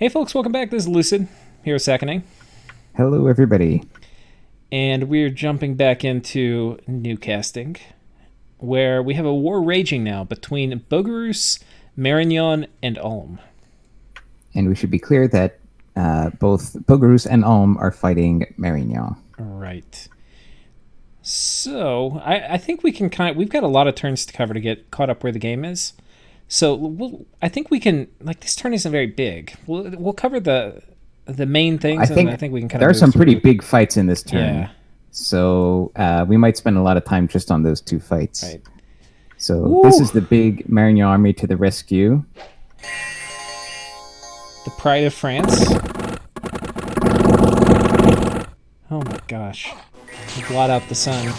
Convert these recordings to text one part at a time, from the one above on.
Hey folks, welcome back. This is Lucid, Hero Seconding, Hello, everybody. and we're jumping back into new casting, where we have a war raging now between Bogarus, Marignon, and Ulm. And we should be clear that both Bogarus and Ulm are fighting Marignon. Right. So I think we can we've got a lot of turns to cover to get caught up where the game is. So I think we can, like, this turn isn't very big. We'll cover the main I things, and I think think we can kind there of are move some pretty through. big fights in this turn. Yeah. So we might spend a lot of time just on those two fights. Right. So this Woo! is the big Marignon army to the rescue. The pride of France. Oh my gosh. Blot out the sun.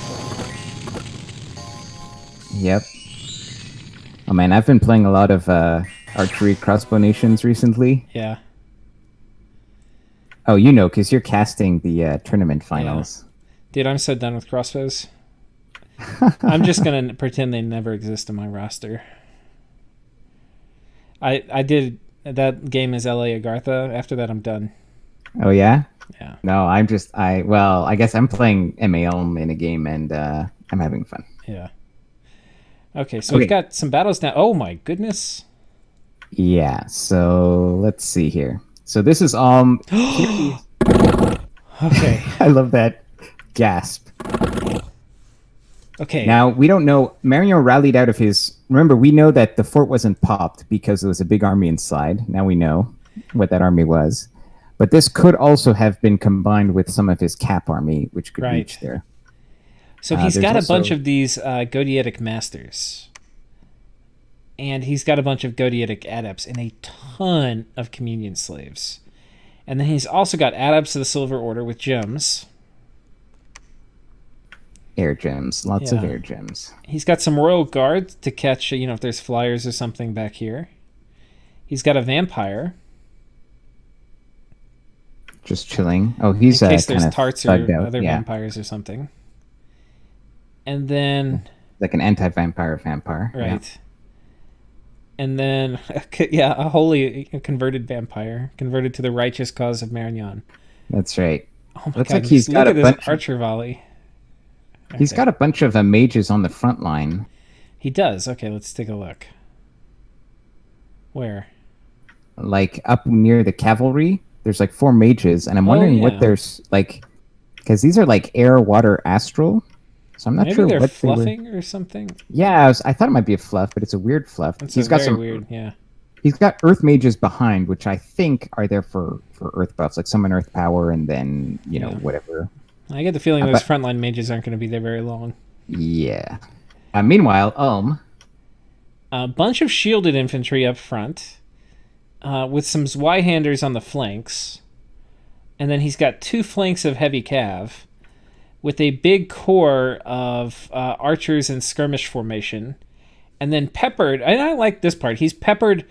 Yep. Oh man, I've been playing a lot of archery crossbow nations recently. Yeah. Oh, you know, because you're casting the tournament finals. Dude, I'm so done with crossbows. I'm just going to pretend they never exist in my roster. I did that game as LA Agartha. After that, I'm done. Oh yeah. Yeah. No, I guess I'm playing MA Ulm in a game and I'm having fun. Yeah. Okay, so we've Okay. got some battles now. Oh my goodness. Yeah, so let's see here. So this is here. Okay. I love that gasp. Okay. Now we don't know. Mario rallied out of his. Remember, we know that the fort wasn't popped because there was a big army inside. Now we know what that army was, but this could also have been combined with some of his cap army, which could Right. reach there. So he's There's got a also bunch of these Godietic masters. And he's got a bunch of Godietic adepts and a ton of communion slaves. And then he's also got adepts of the Silver Order with gems. air gems, lots of Yeah. air gems. He's got some royal guards to catch, if there's flyers or something back here. He's got a vampire Just chilling. Oh, in he's case kind there's of tarts thugged or out. other Yeah, vampires or something. And then, like an anti-vampire vampire. Yeah. right. And then, yeah, a holy converted vampire, converted to the righteous cause of Marignon. That's right. Oh my Looks god, like he's just look got at a this bunch. archer volley. He's Okay. got a bunch of mages on the front line. He does. Okay, let's take a look. Where? Like up near the cavalry. There's like four mages, and I'm Oh, wondering what yeah. there's like, because these are like air, water, astral. So I'm not Maybe sure they're what they were. fluffing or something. Yeah, I thought it might be a fluff, but it's a weird fluff. It's a very weird, yeah. He's got earth mages behind, which I think are there for earth buffs, like summon earth power, and then Yeah. whatever. I get the feeling those But frontline mages aren't going to be there very long. yeah. Meanwhile, A bunch of shielded infantry up front, with some Zweihanders on the flanks, and then he's got two flanks of heavy cav, with a big core of archers in skirmish formation, and then peppered. And I like this part. He's peppered.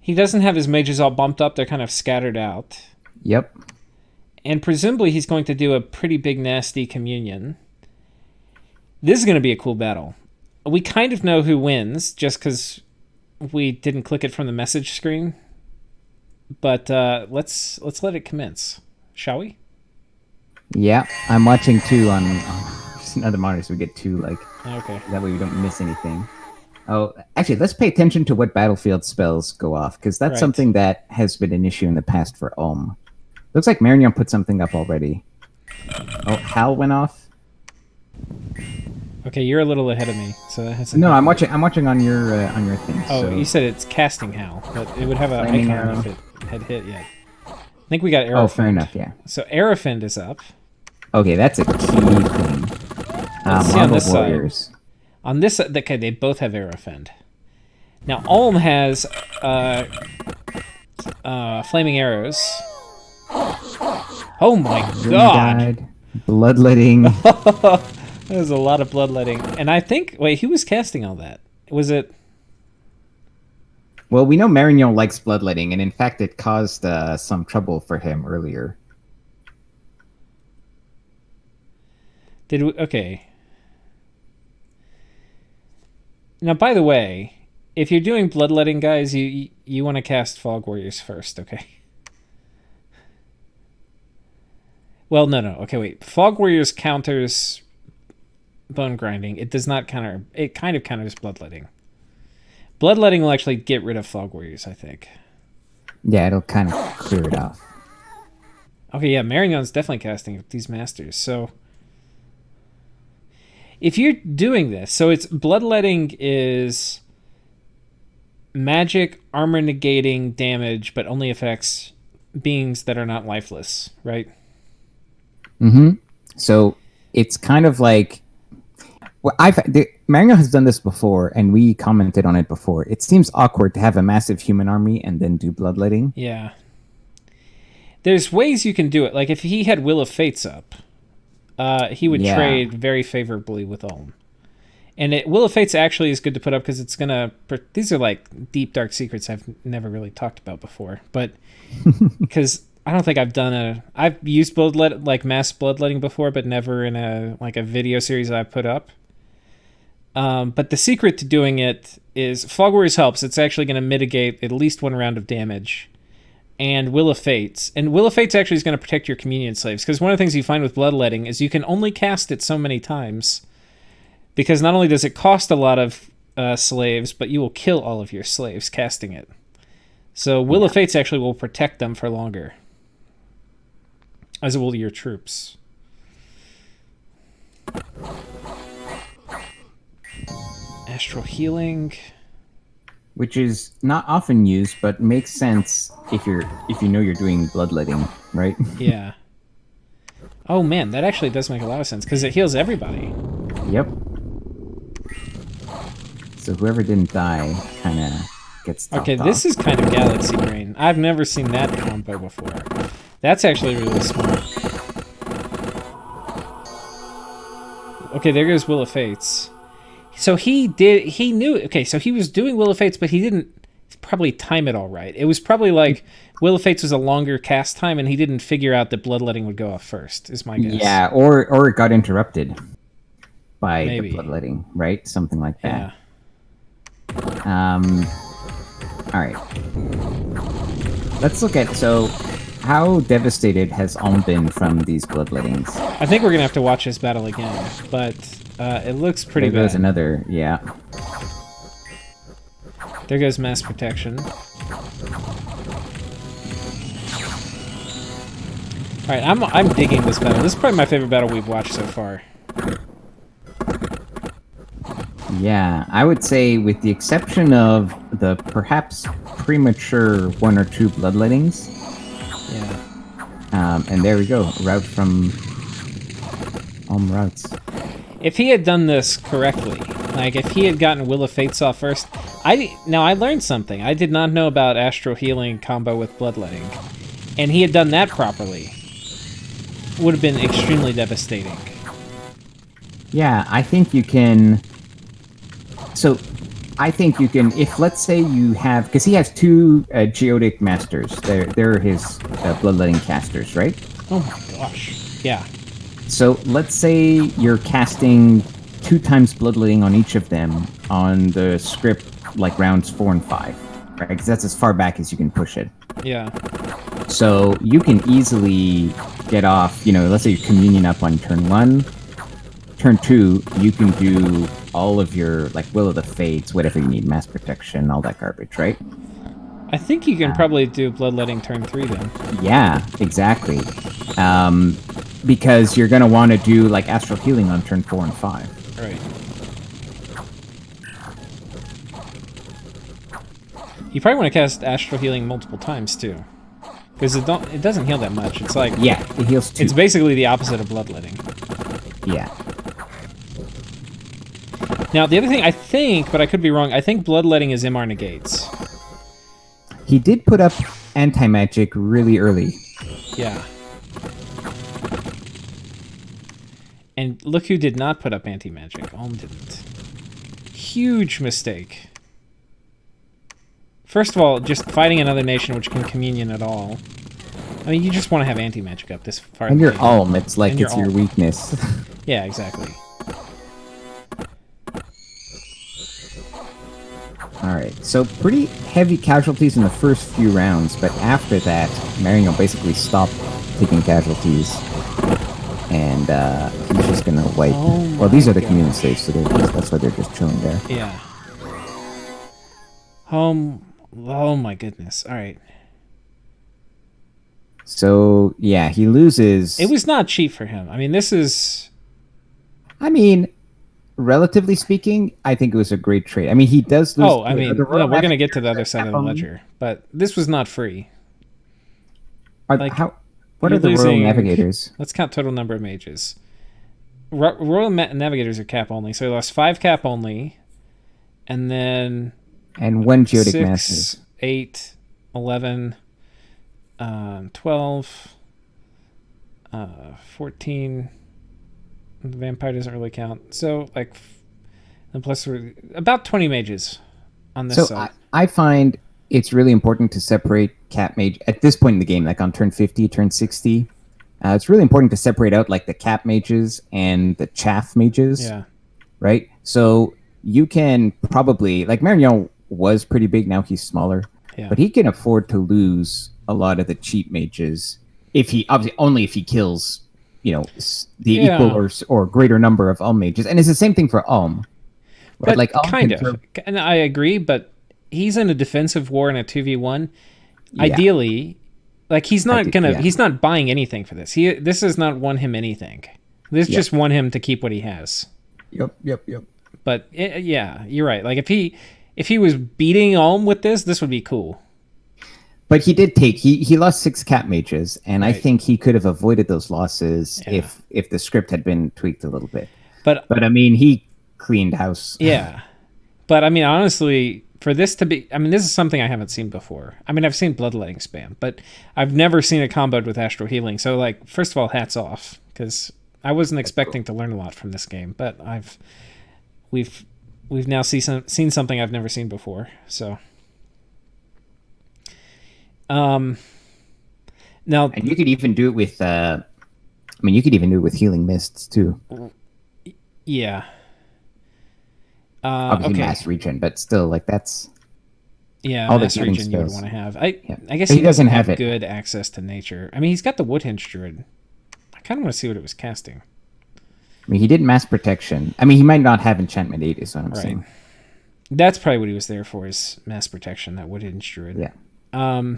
He doesn't have his mages all bumped up. They're kind of scattered out. yep. And presumably he's going to do a pretty big, nasty communion. This is going to be a cool battle. We kind of know who wins, just because we didn't click it from the message screen. But let's let it commence, shall we? Yeah, I'm watching two on just another monitor, so we get two like Okay. that way we don't miss anything. Oh, actually, let's pay attention to what battlefield spells go off, because that's Right. something that has been an issue in the past for Ulm. Looks like Marignon put something up already. Oh, Hal went off. Okay, you're a little ahead of me, so that has. No, I'm watching. I'm watching on your thing. Oh, so. you said it's casting Hal, but it would have an Flaming icon arrow. if it had hit yet. I think we got Aerofend. Oh, fair enough. Yeah. So Aerofend is up. Okay, that's a key thing. Let's see on Marble this side. Warriors. On this, okay, they both have Aerofend. Now Ulm has flaming arrows. Oh my Jimmy god! died. Bloodletting. There's a lot of bloodletting, and I think who was casting all that? Was it? Well, we know Marignon likes bloodletting, and in fact, it caused some trouble for him earlier. Did we? Okay. Now, by the way, if you're doing bloodletting, guys, you want to cast Fog Warriors first, okay? Well, no. Okay, wait. Fog Warriors counters bone grinding. It does not counter. It kind of counters bloodletting. Bloodletting will actually get rid of Fog Warriors, I think. Yeah, it'll kind of clear it off. Okay, yeah, Marignon's definitely casting these masters. So if you're doing this, so it's bloodletting is magic armor negating damage, but only affects beings that are not lifeless, right? Mm-hmm. So it's kind of like, well, Marignon has done this before, and we commented on it before. It seems awkward to have a massive human army and then do bloodletting. Yeah. There's ways you can do it. Like if he had Will of Fates up, he would trade very favorably with Ulm. And Will of Fates actually is good to put up because it's going to... These are like deep, dark secrets I've never really talked about before. But because I don't think I've used mass bloodletting before, but never in a video series that I've put up. But the secret to doing it is Fog Warriors helps. It's actually going to mitigate at least one round of damage. And Will of Fates. And Will of Fates actually is going to protect your communion slaves. Because one of the things you find with bloodletting is you can only cast it so many times. Because not only does it cost a lot of slaves, but you will kill all of your slaves casting it. So Will of Fates actually will protect them for longer. As will your troops. Astral Healing, which is not often used, but makes sense if you know you're doing bloodletting, right? Yeah. Oh man, that actually does make a lot of sense because it heals everybody. Yep. So whoever didn't die kind of gets topped off. This is kind of Galaxy Brain. I've never seen that combo before. That's actually really smart. Okay, there goes Will of Fates. So he knew, okay, so he was doing Will of Fates, but he didn't probably time it all right. It was probably like Will of Fates was a longer cast time, and he didn't figure out that bloodletting would go off first, is my guess. Yeah, or it got interrupted by Maybe. the bloodletting, right? Something like that. Yeah. All right. Let's look at, so how devastated has Ulm been from these bloodlettings? I think we're going to have to watch this battle again, but it looks pretty bad. There goes another, yeah. There goes mass protection. Alright, I'm digging this battle. This is probably my favorite battle we've watched so far. Yeah, I would say with the exception of the perhaps premature one or two bloodlettings. Yeah. And there we go, route from Ulm routes. If he had done this correctly, like if he had gotten Will of Fates off first, I learned something. I did not know about Astral Healing combo with Bloodletting. And he had done that properly. Would have been extremely devastating. Yeah, I think you can... So, I think you can, if let's say you have... Because he has two Geotic Masters. They're his Bloodletting casters, right? Oh my gosh. Yeah. So, let's say you're casting 2 times Bloodletting on each of them on the script, like rounds 4 and 5. Right? Because that's as far back as you can push it. Yeah. So, you can easily get off, let's say you're communion up on turn 1. Turn 2, you can do all of your, like, Will of the Fates, whatever you need, mass protection, all that garbage, right? I think you can probably do Bloodletting turn 3 then. Yeah, exactly. Because you're going to want to do, like, Astral Healing on turn 4 and 5. Right. You probably want to cast Astral Healing multiple times, too. Because it doesn't heal that much. It's like... Yeah, it heals 2. It's basically the opposite of Bloodletting. Yeah. Now, the other thing, I think, but I could be wrong, I think Bloodletting is MR negates. He did put up anti-magic really early. Yeah. And look who did not put up anti-magic. Ulm didn't. Huge mistake. First of all, just fighting another nation which can communion at all. I mean, you just want to have anti-magic up this far. And you're Ulm, it's like it's your weakness. Yeah, exactly. Alright, so pretty heavy casualties in the first few rounds, but after that, Marignon basically stopped taking casualties. and he's just gonna wipe. Oh Well, these my are the commune gosh. states, so that's why they're just chilling there. Yeah. Oh my goodness. All right. So yeah, he loses. It was not cheap for him. I mean, this is. I mean, relatively speaking, I think it was a great trade. I mean, he does lose. Oh, I mean, the no, Royal we're gonna get to Navigators the other are side of cap the only. ledger, but this was not free. Like, What you're are the Royal losing- Navigators? Let's count total number of mages. Royal Navigators are cap only, so he lost 5 cap only, and then And one Geotic 6, Masters. 8, 11, 12, 14. The vampire doesn't really count. So, like, and plus about 20 mages on this So side. I find it's really important to separate cap mage at this point in the game, like on turn 50, turn 60. It's really important to separate out like the cap mages and the chaff mages, Yeah. right? So you can probably, like Marignon was pretty big, now he's smaller, Yeah. but he can afford to lose a lot of the cheap mages if he, obviously only if he kills, the Yeah. equal or greater number of Ulm mages. And it's the same thing for Ulm. Right? But Like Ulm kind can of. And I agree, but he's in a defensive war in a 2v1. Yeah. Ideally, like he's not yeah. he's not buying anything for this. This has not won him anything. This just won him to keep what he has. Yep. But yeah, you're right. Like if he was beating Ulm with this would be cool. But he did take he lost 6 cap mages, and I Right. think he could have avoided those losses Yeah. if the script had been tweaked a little bit. But I mean, he cleaned house. yeah. But I mean, honestly, for this to be, I mean, this is something I haven't seen before. I mean, I've seen Bloodletting spam, but I've never seen it comboed with Astral Healing. So, like, first of all, hats off, because I wasn't expecting to learn a lot from this game. But we've now seen something I've never seen before. So, now, And you could even do it with you could even do it with healing mists too. yeah. Obviously Okay. mass regen, but still, like that's Yeah, all the mass healing region you would spells. want to have. I guess But he doesn't have it. good access to nature. I mean, he's got the Woodhinge Druid. I kind of want to see what it was casting. I mean, he did mass protection. I mean, he might not have enchantment 8 is what I'm saying. That's probably what he was there for, is mass protection, that Woodhinge Druid. Yeah.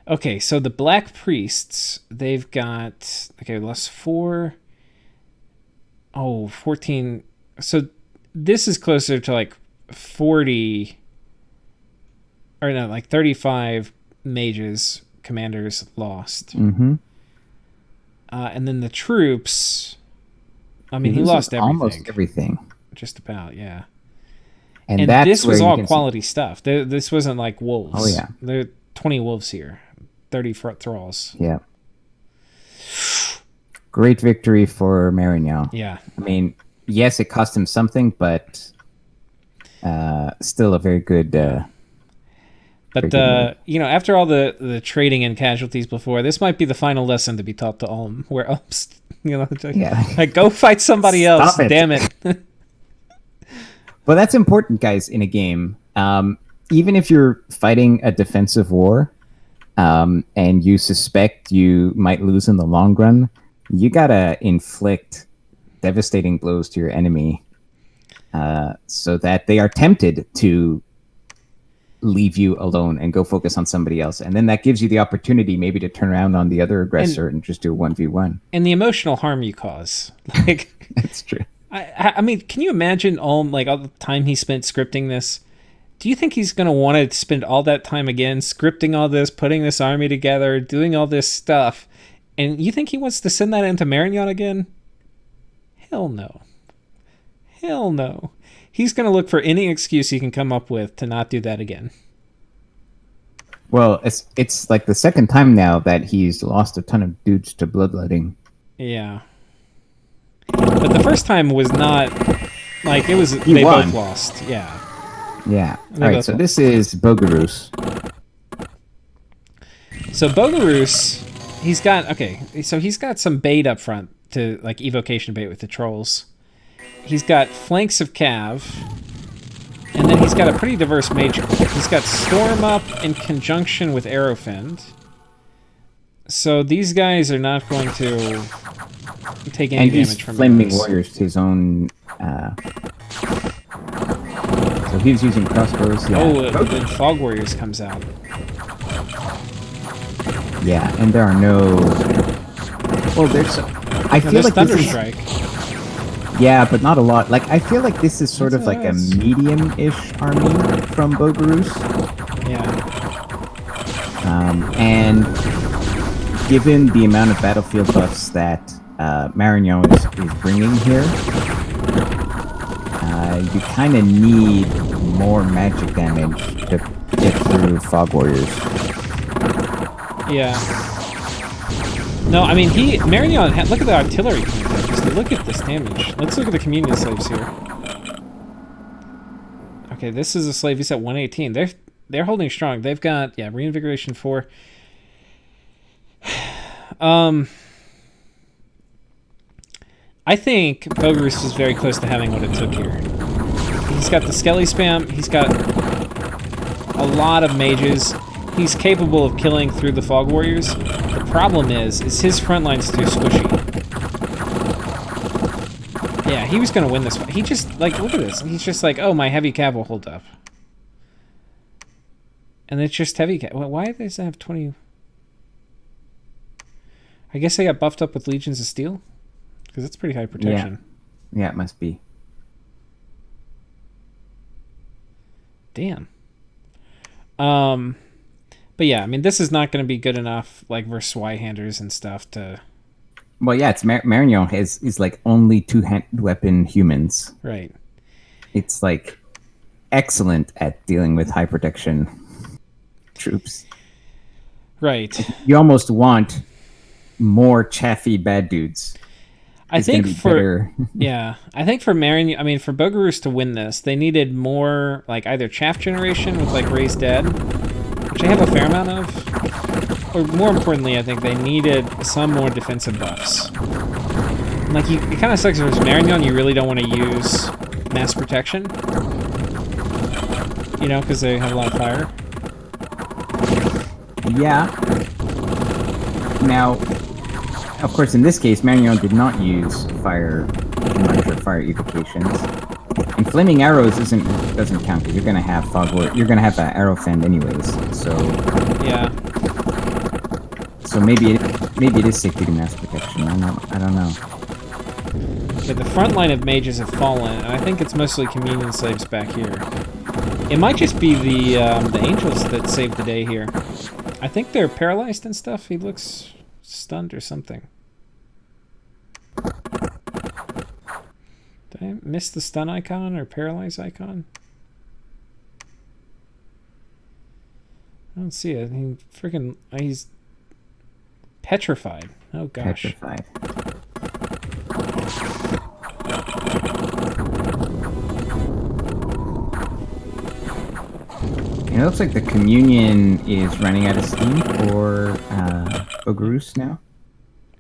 Okay, so the Black Priests, they've got... Okay, lost 4... Oh, 14... So this is closer to like 40... Or no, like 35 mages, commanders lost. Mm-hmm. And then the troops... I mean, he loses lost everything. almost everything. Just about, yeah. And And that's this was where you all can see- quality stuff. This wasn't like wolves. Oh, yeah. There are 20 wolves here, 30 thralls. Yeah. Great victory for Marignon. Yeah. I mean, yes, it cost him something, but still a very good. But after all the trading and casualties before, this might be the final lesson to be taught to Ulm, where Ulm's, like go fight somebody Stop else. it. Damn it. Well, that's important, guys, in a game. Even if you're fighting a defensive war, and you suspect you might lose in the long run, you gotta inflict devastating blows to your enemy, so that they are tempted to leave you alone and go focus on somebody else, and then that gives you the opportunity maybe to turn around on the other aggressor and just do a 1v1. And the emotional harm you cause. Like, That's true. I mean, can you imagine Ulm, like all the time he spent scripting this? Do you think he's going to want to spend all that time again scripting all this, putting this army together, doing all this stuff? And you think he wants to send that into Marignon again? Hell no. Hell no. He's going to look for any excuse he can come up with to not do that again. Well, it's like the second time now that he's lost a ton of dudes to bloodletting. Yeah. But the first time was not like it was. He They won. both lost. Yeah. Yeah. They All right. both So won. this is Bogarus. So Bogarus, he's got some bait up front to like evocation bait with the trolls. He's got flanks of Cav, and then he's got a pretty diverse mage group. He's got Storm up in conjunction with Arrowfiend. So these guys are not going to take any And he's damage from flaming those. warriors to his own. So he's using crossbows. Yeah. Oh, the Fog Warriors comes out. Yeah, and there are no. Well, there's. I No, feel there's like this is. Thunderstrike. Yeah, but not a lot. Like I feel like this is sort of like a That's- medium-ish army from Bogarus. Yeah. And given the amount of battlefield buffs that Marignon is bringing here, you kind of need more magic damage to get through Fog Warriors. Yeah. No, I mean, Marignon, look at the artillery coming down. Just look at this damage. Let's look at the communion slaves here. Okay, this is a slave. He's at 118. They're holding strong. They've got, yeah, reinvigoration 4. I think Bogarus is very close to having what it took here. He's got the Skelly spam. He's got a lot of mages. He's capable of killing through the Fog Warriors. The problem is his front line's too squishy. Yeah, he was going to win this fight. He just, like, look at this. He's just like, oh, my heavy cav will hold up. And it's just heavy cav. Why does it have 20... I guess I got buffed up with Legions of Steel? Because that's pretty high protection. Yeah, it must be. Damn. But yeah, I mean, this is not going to be good enough, like, versus Swihanders and stuff to... Well, yeah, it's Marignon is like only two-hand weapon humans. Right. It's like excellent at dealing with high protection troops. Right. You almost want more chaffy bad dudes. I It's think gonna be for better. yeah, I think for Marignon, I mean, for Bogarus to win this, they needed more, like, either chaff generation with, like, Raised Dead, which I have a fair amount of, or more importantly, I think they needed some more defensive buffs. Like, it kind of sucks versus Marignon, you really don't want to use mass protection, you know, because they have a lot of fire. Yeah. Now, of course, in this case, Marignon did not use fire evocations. And flaming arrows doesn't count because you're gonna have you're gonna have an arrow fend anyways. So Yeah. So maybe it is safe to do mass protection. I don't know. Okay, the front line of mages have fallen, and I think it's mostly communion slaves back here. It might just be the angels that saved the day here. I think they're paralyzed and stuff. He looks stunned or something. Did I miss the stun icon or paralyze icon? I don't see it. He's petrified. Oh gosh. Petrified. It looks like the communion is running out of steam for Bogarus now.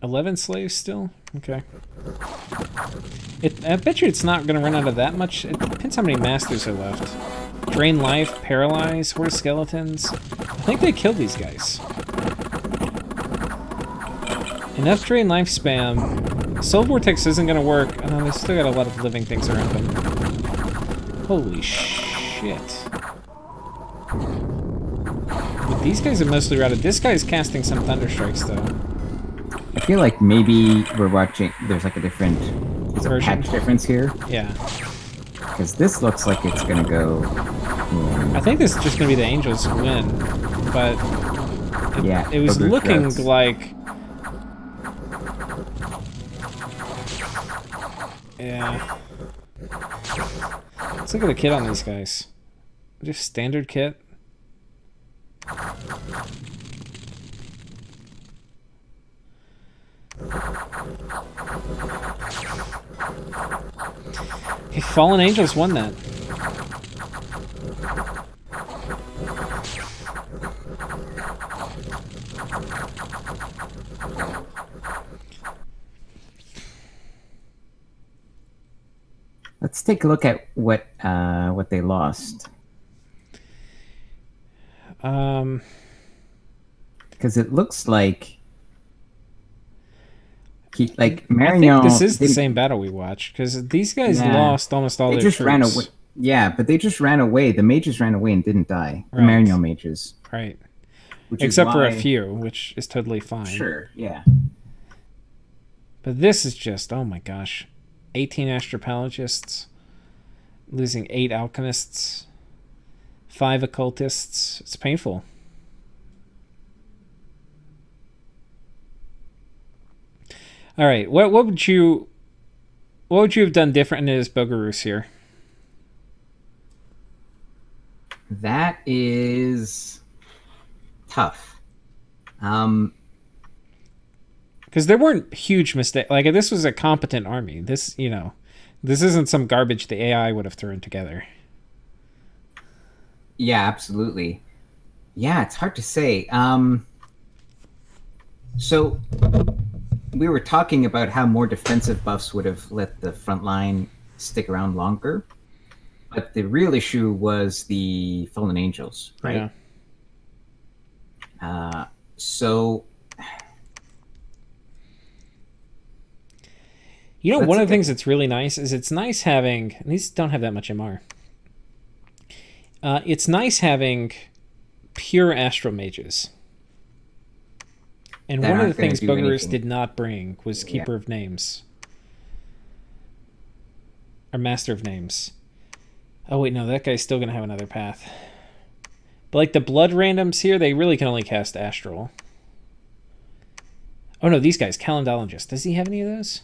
11 slaves still? Okay. I bet you it's not going to run out of that much. It depends how many masters are left. Drain life, paralyze, horde of skeletons. I think they killed these guys. Enough drain life spam. Soul Vortex isn't going to work. Oh, no, they still got a lot of living things around them. Holy shit. But these guys are mostly routed. This guy's casting some Thunderstrikes, though. I feel like maybe we're watching. There's like a different. There's a Version. patch difference here. Yeah. Because this looks like it's gonna go. I think this is just going to be the Angels who win. But Yeah. it was Bogarus looking routes. like... Yeah. Let's look at the kit on these guys. Just standard kit. Okay, Fallen Angels won that. Let's take a look at what they lost. Because it looks like Like I think this Marignon is the didn't. same battle we watched because these guys Yeah, lost almost all they their just ran away. troops. Yeah, but they just ran away. The mages ran away and didn't die. The Right, Marignon mages, right. which is Except for a why. few, which is totally fine. Sure. Yeah. But this is just, oh my gosh. 18 astropelagists, losing 8 alchemists, 5 occultists. It's painful. All right, what would you have done different as Bogarus here? That is tough. Um, Because there weren't huge mistakes. Like this was a competent army. This isn't some garbage the AI would have thrown together. yeah, absolutely. Yeah, it's hard to say. So we were talking about how more defensive buffs would have let the front line stick around longer, but the real issue was the fallen angels, Yeah. right? So let's One of look the things at. that's really nice is it's nice having. And these don't have that much MR. It's nice having pure astral mages. And That one of the aren't going to things do Bogarus anything. did not bring was Yeah. Keeper of Names. Or Master of Names. Oh, wait, no, that guy's still going to have another path. But, like, the blood randoms here, they really can only cast Astral. Oh, no, these guys, Calendologist. Does he have any of those?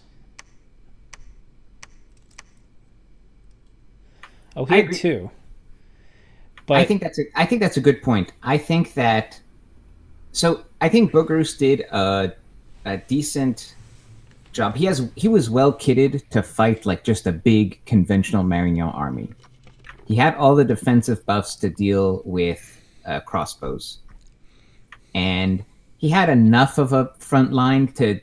Oh, he I had agree. 2. But, I think that's a good point. I think that I think Bogarus did a decent job. He was well kitted to fight like just a big conventional Marignon army. He had all the defensive buffs to deal with crossbows, and he had enough of a front line to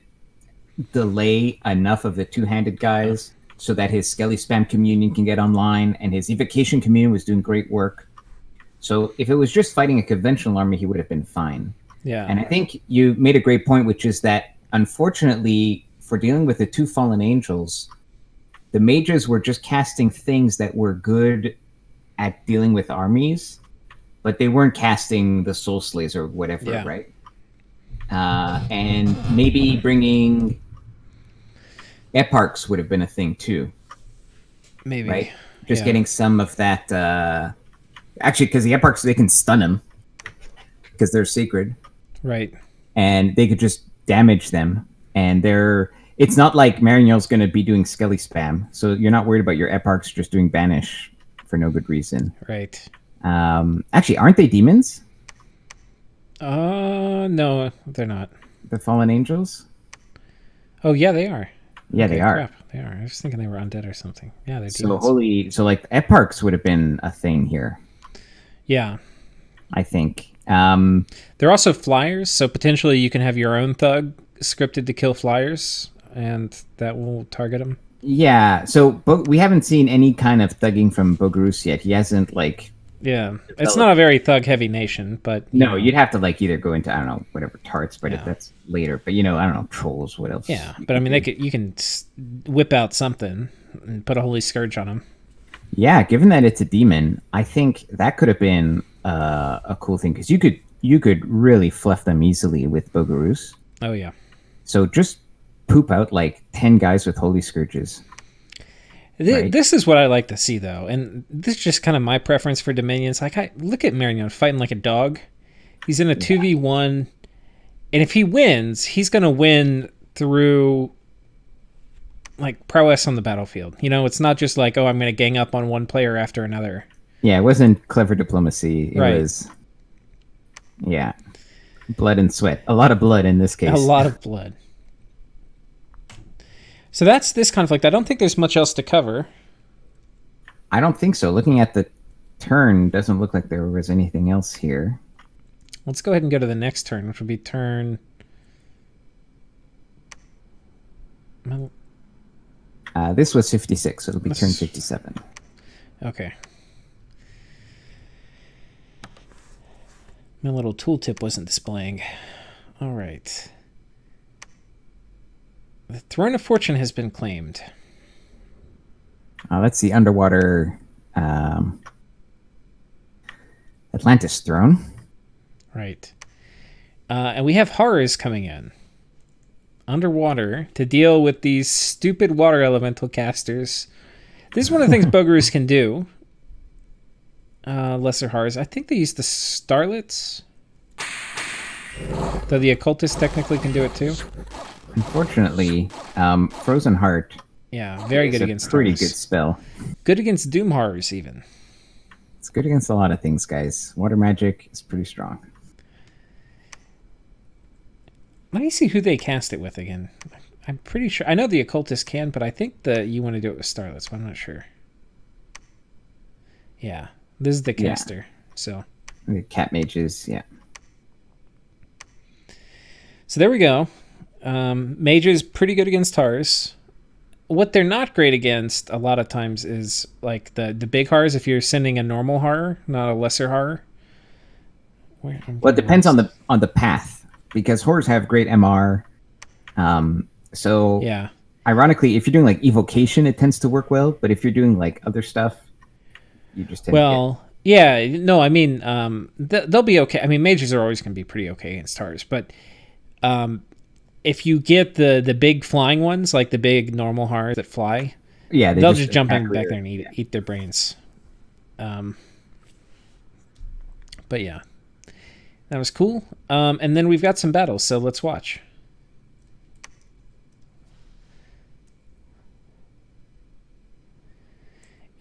delay enough of the two-handed guys so that his Skelly Spam communion can get online, and his evocation communion was doing great work. So if it was just fighting a conventional army, he would have been fine. yeah. And I think you made a great point, which is that unfortunately, for dealing with the 2 fallen angels, the mages were just casting things that were good at dealing with armies, but they weren't casting the Soul Slays or whatever, Yeah. right? And maybe bringing eparchs would have been a thing too, Maybe. right? Just Yeah. getting some of that. Actually, because the eparchs, they can stun them because they're sacred. Right. And they could just damage them. And it's not like Marignon's going to be doing Skelly spam, so you're not worried about your eparchs just doing banish for no good reason. Right. Actually, aren't they demons? No, they're not. The fallen angels? Oh, yeah, they are. Yeah, Okay, they are. crap. They are. I was thinking they were undead or something. Yeah, they're So demons. like eparchs would have been a thing here, Yeah. I think. They're also flyers, so potentially you can have your own thug scripted to kill flyers, and that will target them. Yeah, but we haven't seen any kind of thugging from Bogarus yet. He hasn't like. Yeah. It's not a very thug-heavy nation, but... No, you'd have to like either go into, I don't know, whatever tarts, but Yeah. that's later. But I don't know, trolls. What else? Yeah, but I mean, you can whip out something and put a holy scourge on them. Yeah, given that it's a demon, I think that could have been a cool thing because you could really fluff them easily with Bogarus. Oh yeah. So just poop out like 10 guys with holy scourges. Right. This is what I like to see, though, and this is just kind of my preference for Dominions. Like, I look at Marignon fighting like a dog. He's in a 2v1, and if he wins, he's going to win through like prowess on the battlefield. It's not just like, oh, I'm going to gang up on one player after another. Yeah, it wasn't clever diplomacy. It Right. was, yeah, blood and sweat. A lot of blood in this case. A lot of blood. So that's this conflict. I don't think there's much else to cover. I don't think so. Looking at the turn, doesn't look like there was anything else here. Let's go ahead and go to the next turn, which would be turn... This was 56, so it'll be turn 57. Okay. My little tooltip wasn't displaying. All right. The Throne of Fortune has been claimed. That's the underwater Atlantis throne. Right. And we have horrors coming in underwater to deal with these stupid water elemental casters. This is one of the things Bogarus can do. Lesser horrors. I think they use the starlets. Though the occultist technically can do it too. Unfortunately, Frozen Heart. Yeah, very good against pretty horrors. good spell. Good against Doom horrors even. It's good against a lot of things, guys. Water magic is pretty strong. Let me see who they cast it with again. I'm pretty sure. I know the occultist can, but I think that you want to do it with starlets, but I'm not sure. Yeah, this is the caster. So The cat mages, yeah. So there we go. Mages pretty good against Tars. What they're not great against a lot of times is like the big horrors. If you're sending a normal horror, not a lesser horror. Well, it depends on the path, because horrors have great MR. So yeah, ironically, if you're doing like evocation, it tends to work well. But if you're doing like other stuff, you just tend to yeah. No, I mean they'll be okay. I mean, mages are always going to be pretty okay against Tars, but if you get the big flying ones, like the big normal horrors that fly, they'll just jump in back there and eat their brains. But yeah, that was cool. And then we've got some battles, so let's watch.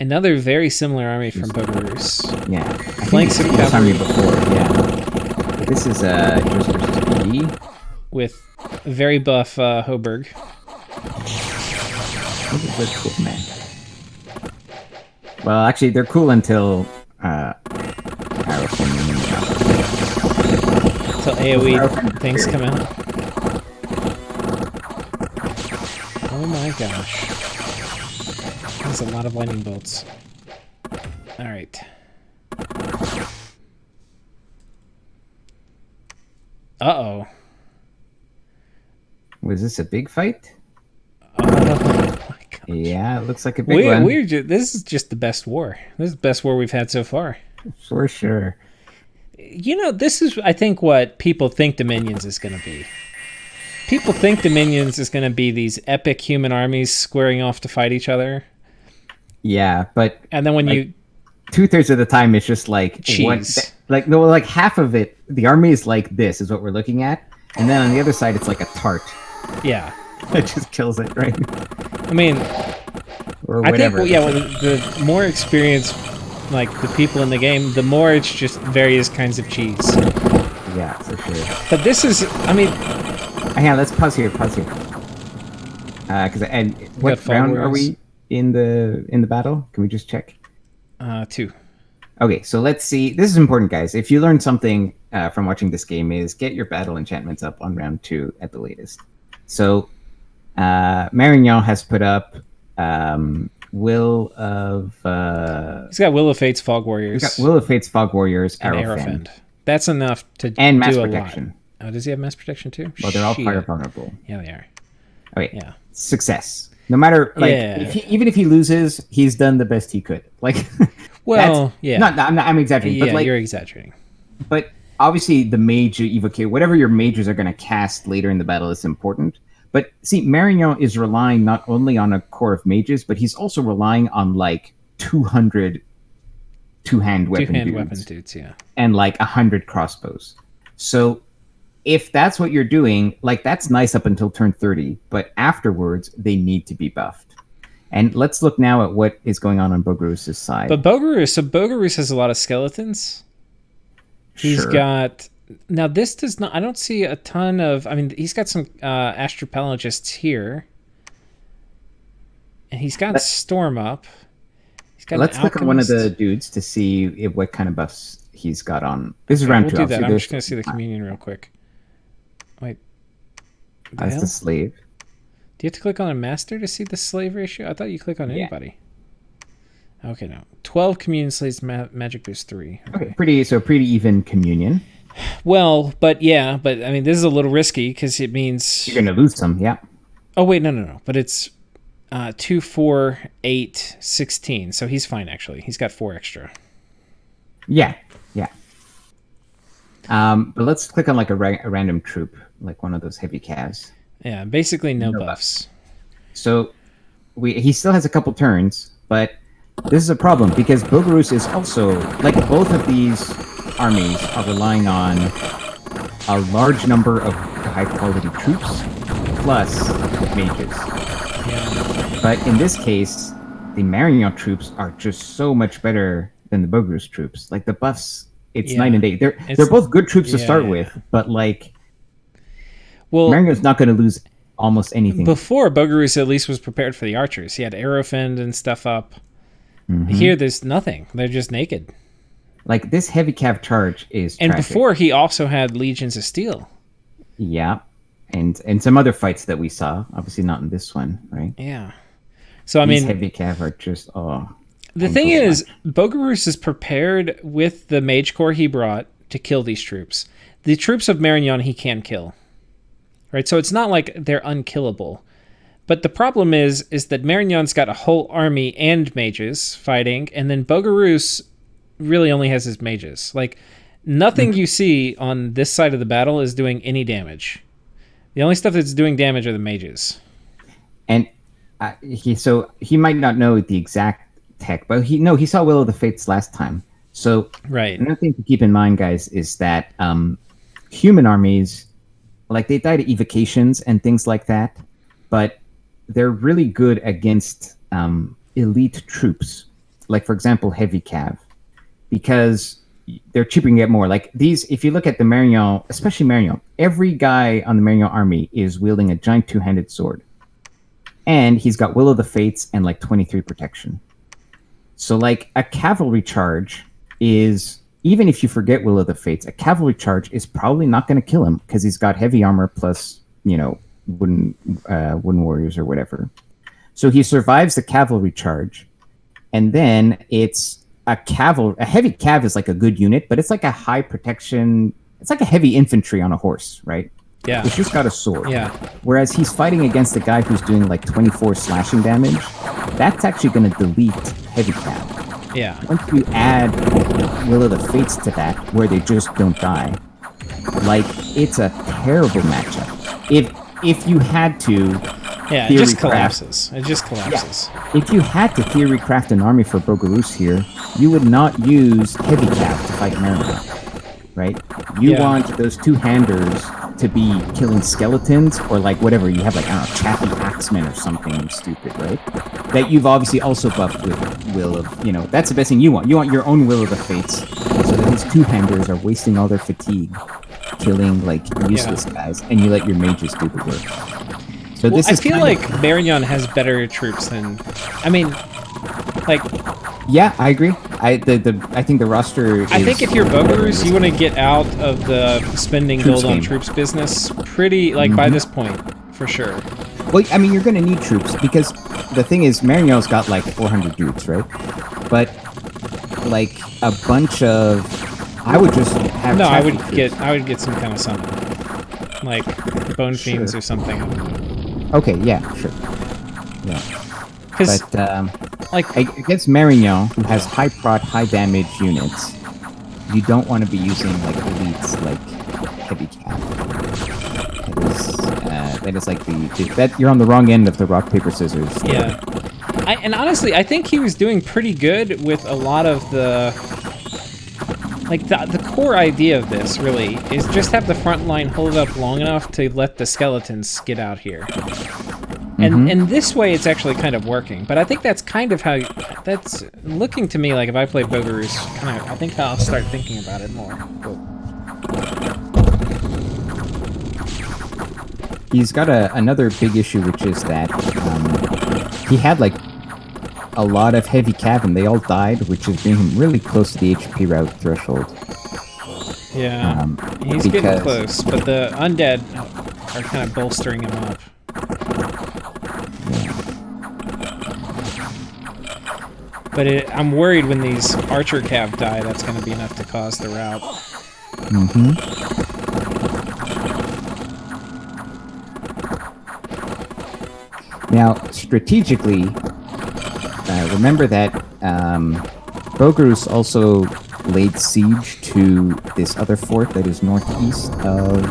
Another very similar army from Bogarus. Yeah, Flanks of cavalry before. Yeah, this is just versus PD with very buff Hoberg. They're cool, man. Well, actually, they're cool until AoE things come out. Oh my gosh. That's a lot of lightning bolts. Alright. Uh-oh. Was this a big fight? Oh my gosh. Yeah, it looks like a big one. This is just the best war. This is the best war we've had so far. For sure. You know, this is, I think, what people think Dominions is going to be. People think Dominions is going to be these epic human armies squaring off to fight each other. Yeah, but... And then when you... 2/3 of the time, it's just like... cheese. Like half of it, the army is like this, is what we're looking at. And then on the other side, it's like a tart. Yeah. It just kills it, right? I mean... Or whatever. I think, the more experience, like, the people in the game, the more it's just various kinds of cheese. Yeah, for sure. But this is... I mean... Hang on, let's pause here. What round are we in the battle? Can we just check? 2. Okay, so let's see. This is important, guys. If you learned something from watching this game, is get your battle enchantments up on round 2 at the latest. So Marignon has put up Will of... he's got Will of Fate's Fog Warriors. He's got Will of Fate's Fog Warriors, Arrowfend. That's enough to and mass do protection. A lot. Oh, does he have mass protection too? Well, they're all fire vulnerable. Yeah, they are. Okay. Yeah. Success. No matter, like, even if he loses, he's done the best he could. Like, well, yeah. I'm exaggerating. Yeah, but like, you're exaggerating. But obviously, the mage evocate, whatever your mages are going to cast later in the battle is important. But see, Marignon is relying not only on a core of mages, but he's also relying on like 200 two-hand weapon dudes, yeah, and like 100 crossbows. So if that's what you're doing, like, that's nice up until turn 30, but afterwards they need to be buffed. And let's look now at what is going on Bogarus' side. But Bogarus has a lot of skeletons. He's got... Now, this does not... I don't see a ton of... I mean, he's got some astropelagists here. And he's got Storm up. He's got Let's look at one of the dudes to see what kind of buffs he's got on. This is round 2. We'll do that. I'm just going to see the communion real quick. Wait. That's the slave. Do you have to click on a master to see the slave ratio? I thought you click on anybody. Okay, no. 12 communion slaves, magic boost 3. Okay, pretty even communion. Well, but I mean, this is a little risky because it means you're going to lose some, yeah. Oh, wait, no. But it's 2, 4, 8, 16. So he's fine, actually. He's got 4 extra. Yeah. But let's click on like a random troop, like one of those heavy calves. Yeah, basically no buffs. So he still has a couple turns, but this is a problem because Bogarus is also, like, both of these armies are relying on a large number of high quality troops plus mages. Yeah. But in this case, the Marignon troops are just so much better than the Bogarus troops. Like the buffs, it's night and day. They're both good troops to start with, but like, Marignon's not going to lose almost anything. Before, Bogarus at least was prepared for the archers. He had arrowfend and stuff up. Mm-hmm. Here, there's nothing. They're just naked. Like, this heavy cav charge is and tragic. Before, he also had legions of steel. Yeah, and some other fights that we saw. Obviously not in this one, right? Yeah. So, These heavy cav are just, The thing is, Bogarus is prepared with the mage corps he brought to kill these troops. The troops of Marignon he can kill. Right, so it's not like they're unkillable. But the problem is that Marignon's got a whole army and mages fighting, and then Bogarus really only has his mages. Like, nothing you see on this side of the battle is doing any damage. The only stuff that's doing damage are the mages. And he might not know the exact tech, but he saw Will of the Fates last time. So another thing to keep in mind, guys, is that human armies, like, they die to evocations and things like that, but they're really good against elite troops. Like, for example, heavy cav, because they're cheaper to get more. Like these, if you look at the Marignon, especially Marignon, every guy on the Marignon army is wielding a giant two-handed sword, and he's got Will of the Fates and like 23 protection. So like a cavalry charge is, even if you forget Will of the Fates, a cavalry charge is probably not going to kill him because he's got heavy armor plus, wooden warriors or whatever. So he survives the cavalry charge, and then it's a heavy cav is like a good unit, but it's like a high protection. It's like a heavy infantry on a horse, right? Yeah. It's just got a sword. Yeah. Whereas he's fighting against a guy who's doing like 24 slashing damage. That's actually going to delete heavy cav. Yeah. Once you add Will of the Fates to that, where they just don't die, like, it's a terrible matchup. If you had to, it just collapses. It just collapses. Yeah. If you had to theory craft an army for Bogarus here, you would not use heavy cav to fight Marignon, right? You want those two-handers to be killing skeletons, or like whatever you have, like, I don't know, chaffy axemen or something stupid, right? That you've obviously also buffed with Will of, that's the best thing you want. You want your own Will of the Fates, so that these two-handers are wasting all their fatigue killing like useless guys, and you let your mages do the work. So this is, I feel like Marignon has better troops than, yeah, I agree. I think the roster is, I think if you're Bogarus, you want to get out of the spending gold on troops business pretty, by this point, for sure. Well, I mean, you're going to need troops, because the thing is, Marignon's got like 400 dudes, right? But like a bunch of, I would just have. No, I would get some kind of summon, like bone fiends or something. Okay, yeah, sure, yeah. But against Marignon, who has high prot, high damage units, you don't want to be using like elites like heavy cav. That is like that you're on the wrong end of the rock paper scissors. Yeah, and honestly, I think he was doing pretty good with a lot of the. Like, the core idea of this, really, is just have the front line hold up long enough to let the skeletons get out here. And this way, it's actually kind of working. But I think that's kind of how... That's looking to me like if I play Bogarus, I think I'll start thinking about it more. He's got another big issue, which is that he had, like, a lot of heavy cav, and they all died, which is bringing him really close to the HP route threshold. Yeah, he's getting close, but the undead are kind of bolstering him up. Yeah. But I'm worried when these archer cav die, that's going to be enough to cause the rout. Now, strategically, remember that Bogarus also laid siege to this other fort that is northeast of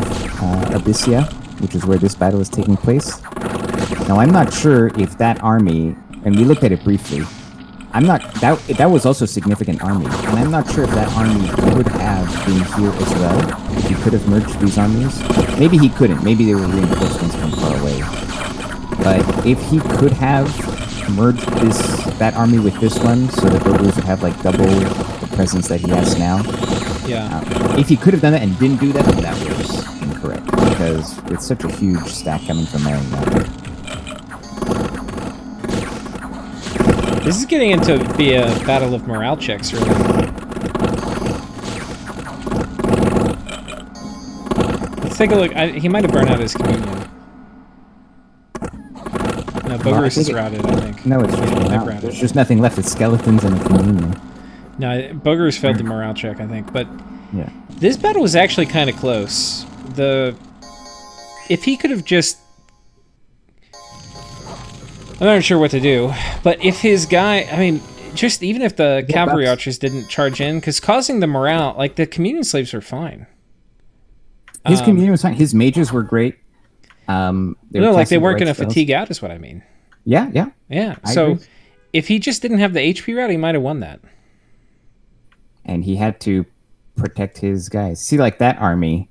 Abyssia, which is where this battle is taking place. Now, I'm not sure if that army, and we looked at it briefly, that was also a significant army, and I'm not sure if that army could have been here as well, if he could have merged these armies. Maybe he couldn't, maybe they were reinforcements from far away. But if he could have merged that army with this one, so that Bogarus would have like double the presence that he has now. Yeah. If he could have done that and didn't do that, then that was incorrect, because it's such a huge stack coming from Marignon. This is getting into be a battle of morale checks, really. Let's take a look. He might have burned out his communion. No, Bogarus is routed, I think. No, it's just routed. There's just nothing left. It's skeletons and a communion. No, Bogarus failed the morale check, I think. But yeah, this battle was actually kind of close. If he could have just... I'm not sure what to do, but if his guy, I mean, just even if the cavalry archers didn't charge in, because causing the morale, like the communion slaves were fine. His communion was fine. His mages were great. They weren't going to fatigue out, is what I mean. Yeah. So agree. If he just didn't have the HP route, he might have won that. And he had to protect his guys. See, like that army,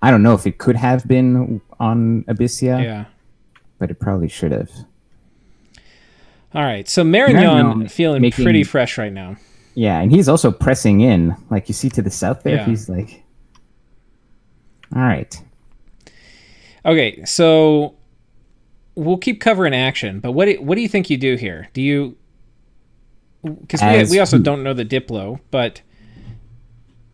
I don't know if it could have been on Abyssia. Yeah. But it probably should have. All right, so Marignon feeling pretty fresh right now. Yeah, and he's also pressing in. Like you see to the south there, he's like... All right. Okay, so we'll keep covering action, but what do you think you do here? Do you... Because we also don't know the Diplo, but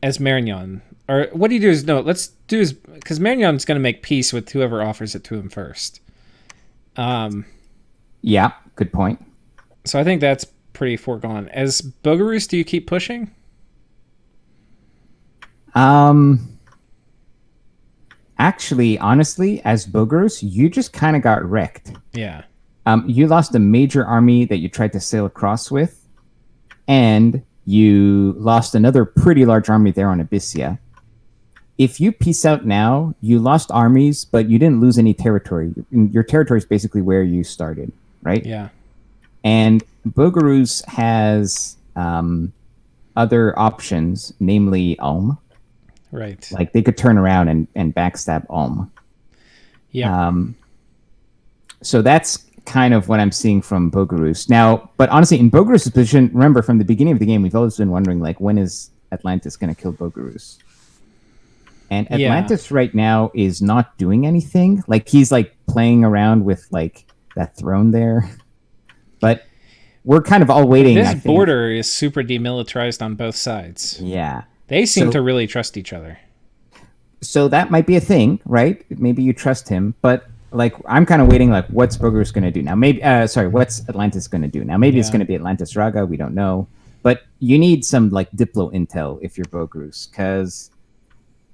as Marignon... Or what do you do is... No, let's do is... Because Marignon's going to make peace with whoever offers it to him first. Yeah, good point. So I think that's pretty foregone. As Bogarus, do you keep pushing? Actually, honestly, as Bogarus, you just kind of got wrecked. Yeah. You lost a major army that you tried to sail across with, and you lost another pretty large army there on Abyssia. If you peace out now, you lost armies, but you didn't lose any territory. Your territory is basically where you started, right? Yeah. And Bogarus has other options, namely Ulm. Right. Like they could turn around and backstab Ulm. Yeah. So that's kind of what I'm seeing from Bogarus. Now, but honestly, in Bogarus' position, remember from the beginning of the game, we've always been wondering, like, when is Atlantis going to kill Bogarus? And Atlantis right now is not doing anything. Like he's like playing around with like that throne there. But we're kind of all waiting. This border is super demilitarized on both sides. Yeah. They seem to really trust each other. So that might be a thing, right? Maybe you trust him, but like I'm kind of waiting like what's Bogarus going to do now? Maybe what's Atlantis going to do now? Maybe it's going to be Atlantis Raga, we don't know. But you need some like Diplo intel if you're Bogarus, cuz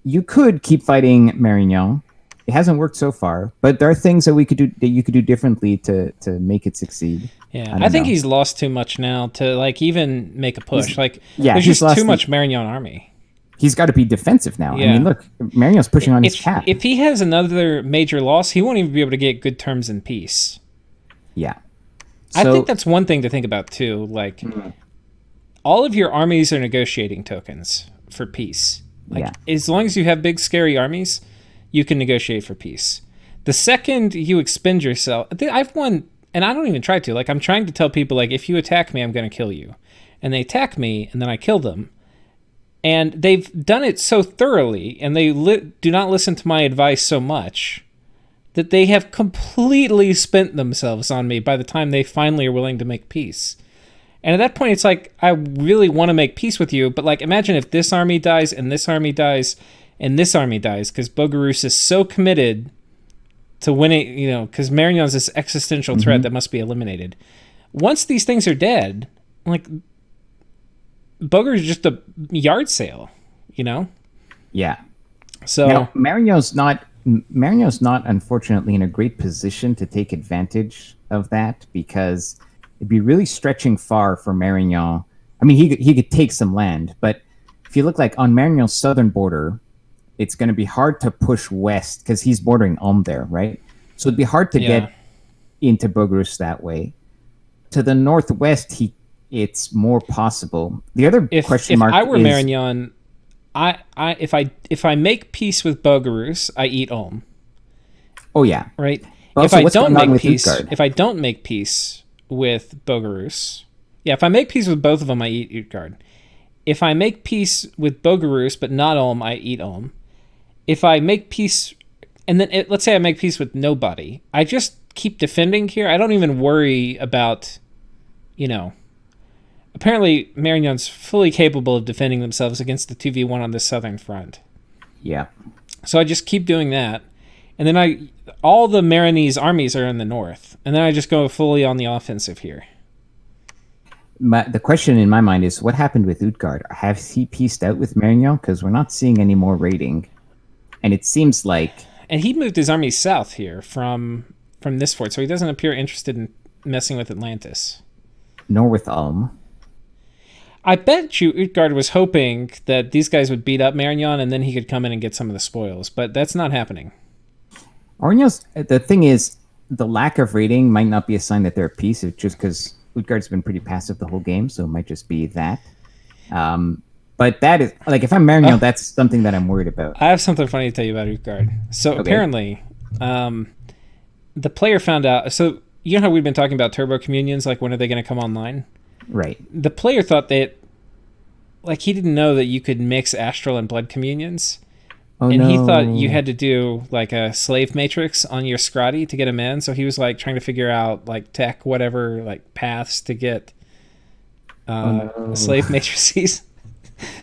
you could keep fighting Marignon. It hasn't worked so far, but there are things that you could do differently to make it succeed. Yeah, I think he's lost too much now to like even make a push. There's just too much Marignon army. He's got to be defensive now. Yeah. I mean, look, Marignon's pushing on his cap. If he has another major loss, he won't even be able to get good terms in peace. Yeah. I think that's one thing to think about too. Like, all of your armies are negotiating tokens for peace. Like, as long as you have big, scary armies, you can negotiate for peace. The second you expend yourself... I've won, and I don't even try to. Like, I'm trying to tell people, like, if you attack me, I'm going to kill you. And they attack me, and then I kill them. And they've done it so thoroughly, and they do not listen to my advice so much, that they have completely spent themselves on me by the time they finally are willing to make peace. And at that point, it's like, I really want to make peace with you, but like, imagine if this army dies, and this army dies, and this army dies, because Bogarus is so committed to winning, because Marignon's this existential threat that must be eliminated. Once these things are dead, like, Bogarus is just a yard sale, Yeah. So now, Marignon's not Marignon's not, unfortunately, in a great position to take advantage of that because it'd be really stretching far for Marignon. I mean, he could take some land, but if you look like on Marignon's southern border, it's going to be hard to push west because he's bordering Ulm there, right? So it'd be hard to Yeah. get into Bogarus that way. To the northwest, it's more possible. The other question If mark I were is, Marignon, if I make peace with Bogarus, I eat Ulm. oh yeah. Right? But If also, I what's don't going on make with peace, Utgard? if I don't make peace with Bogarus, yeah, if I make peace with both of them, I eat Utgard. If I make peace with Bogarus but not Ulm, I eat Ulm. If I make peace, and then let's say I make peace with nobody, I just keep defending here. I don't even worry about, you know. Apparently, Marignon's fully capable of defending themselves against the 2v1 on the southern front. Yeah. So I just keep doing that. And then all the Marinese armies are in the north. And then I just go fully on the offensive here. The question in my mind is, what happened with Utgard? Has he pieced out with Marignon? Because we're not seeing any more raiding. And it seems like... And he moved his army south here from this fort, so he doesn't appear interested in messing with Atlantis. Nor with Ulm. I bet you Utgard was hoping that these guys would beat up Marignon and then he could come in and get some of the spoils, but that's not happening. The thing is, the lack of raiding might not be a sign that they're at peace. It's just because Utgard's been pretty passive the whole game, so it might just be that. But that is, like, if I'm Marignon, that's something that I'm worried about. I have something funny to tell you about Utgard. So apparently, the player found out. So you know how we've been talking about turbo communions, like when are they going to come online? Right. The player thought that, like, he didn't know that you could mix astral and blood communions. Oh, and no. he thought you had to do like a slave matrix on your Scrotty to get him in. So he was like trying to figure out like tech, whatever, like paths to get slave matrices.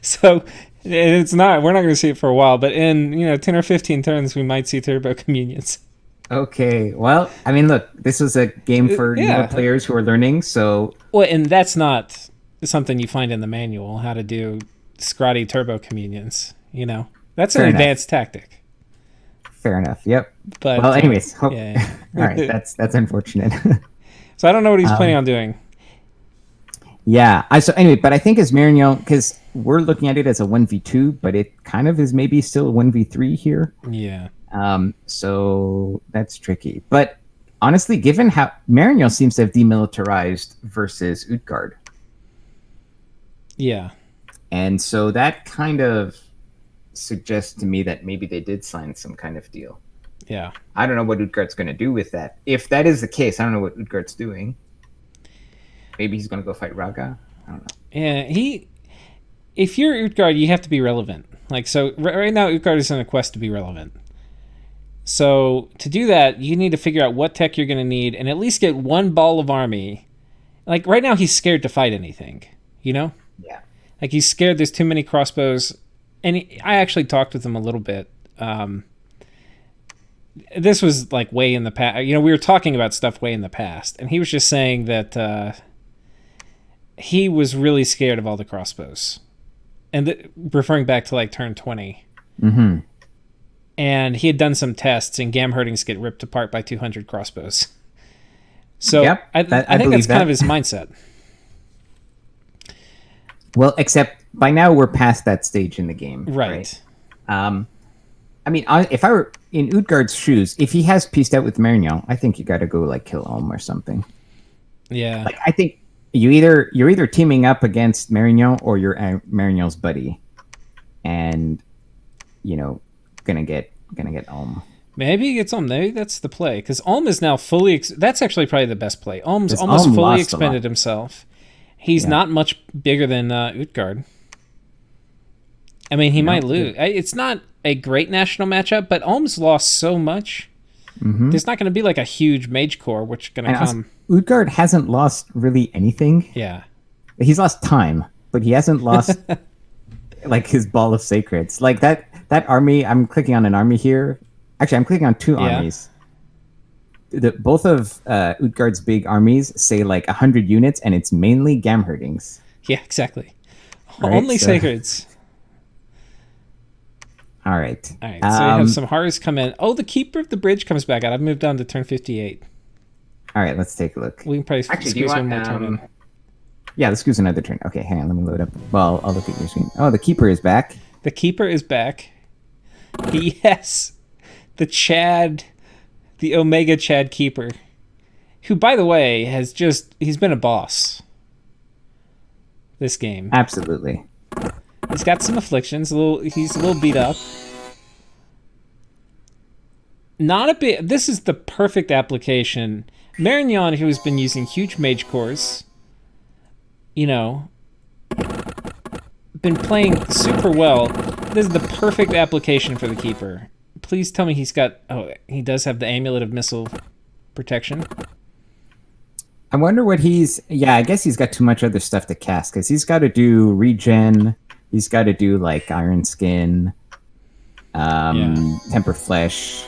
So it's not, we're not going to see it for a while, but in, 10 or 15 turns, we might see turbo communions. Okay. Well, I mean, look, this is a game for newer players who are learning, so... Well, and that's not something you find in the manual, how to do Scrotty turbo communions, That's an advanced tactic. Fair enough. Yep. But well, anyways, all right. That's unfortunate. So I don't know what he's planning on doing. Yeah. But I think as Marignon, because we're looking at it as a 1v2, but it kind of is maybe still a 1v3 here. Yeah. So that's tricky. But honestly, given how Marignon seems to have demilitarized versus Utgard. Yeah. And so that kind of suggests to me that maybe they did sign some kind of deal. Yeah. I don't know what Utgard's going to do with that. If that is the case, I don't know what Utgard's doing. Maybe he's going to go fight Raga. I don't know. Yeah, if you're Utgard, you have to be relevant. Like, so right now, Utgard is on a quest to be relevant. So to do that, you need to figure out what tech you're going to need and at least get one ball of army. Like, right now, he's scared to fight anything, Yeah. Like, he's scared there's too many crossbows. And I actually talked with him a little bit. This was, like, way in the past. We were talking about stuff way in the past. And he was just saying that he was really scared of all the crossbows. And referring back to, like, turn 20. Mm-hmm. And he had done some tests, and Gamherdings get ripped apart by 200 crossbows. So yep, I think that's kind of his mindset. Well, except by now we're past that stage in the game. Right. I mean, if I were in Utgard's shoes, if he has pieced out with Marignon, I think you got to go like kill Ulm or something. Yeah. Like, I think you're either teaming up against Marignon or you're Marignon's buddy, and gonna get Ulm. Maybe he gets Ulm. Maybe that's the play, because Ulm is now fully. That's actually probably the best play. Ulm's almost fully expended himself. He's not much bigger than Utgard. I mean, he might lose. It's not a great national matchup, but Ulm's lost so much. Mm-hmm. There's not going to be like a huge mage core, which is going to come. Utgard hasn't lost really anything. Yeah. He's lost time, but he hasn't lost like his ball of sacreds. Like that army, I'm clicking on an army here. Actually, I'm clicking on two armies. Both of Utgard's big armies say like 100 units, and it's mainly Gamherdings. Yeah, exactly. Right, Only sacreds. All right. All right, so we have some horrors come in. Oh, the Keeper of the Bridge comes back out. I've moved on to turn 58. All right, let's take a look. We can probably squeeze one more turn in. Yeah, let's squeeze another turn. Okay, hang on. Let me load up. Well, I'll look at your screen. Oh, the Keeper is back. The Keeper is back. Yes. The Omega Chad Keeper. Who, by the way, he's been a boss this game. Absolutely. He's got some afflictions. He's a little beat up. Not a bit. This is the perfect application. Marignon, who has been using huge mage cores, been playing super well. This is the perfect application for the Keeper. Please tell me he does have the Amulet of Missile Protection. I wonder what I guess he's got too much other stuff to cast, because he's got to do regen, he's got to do like Iron Skin, Temper Flesh,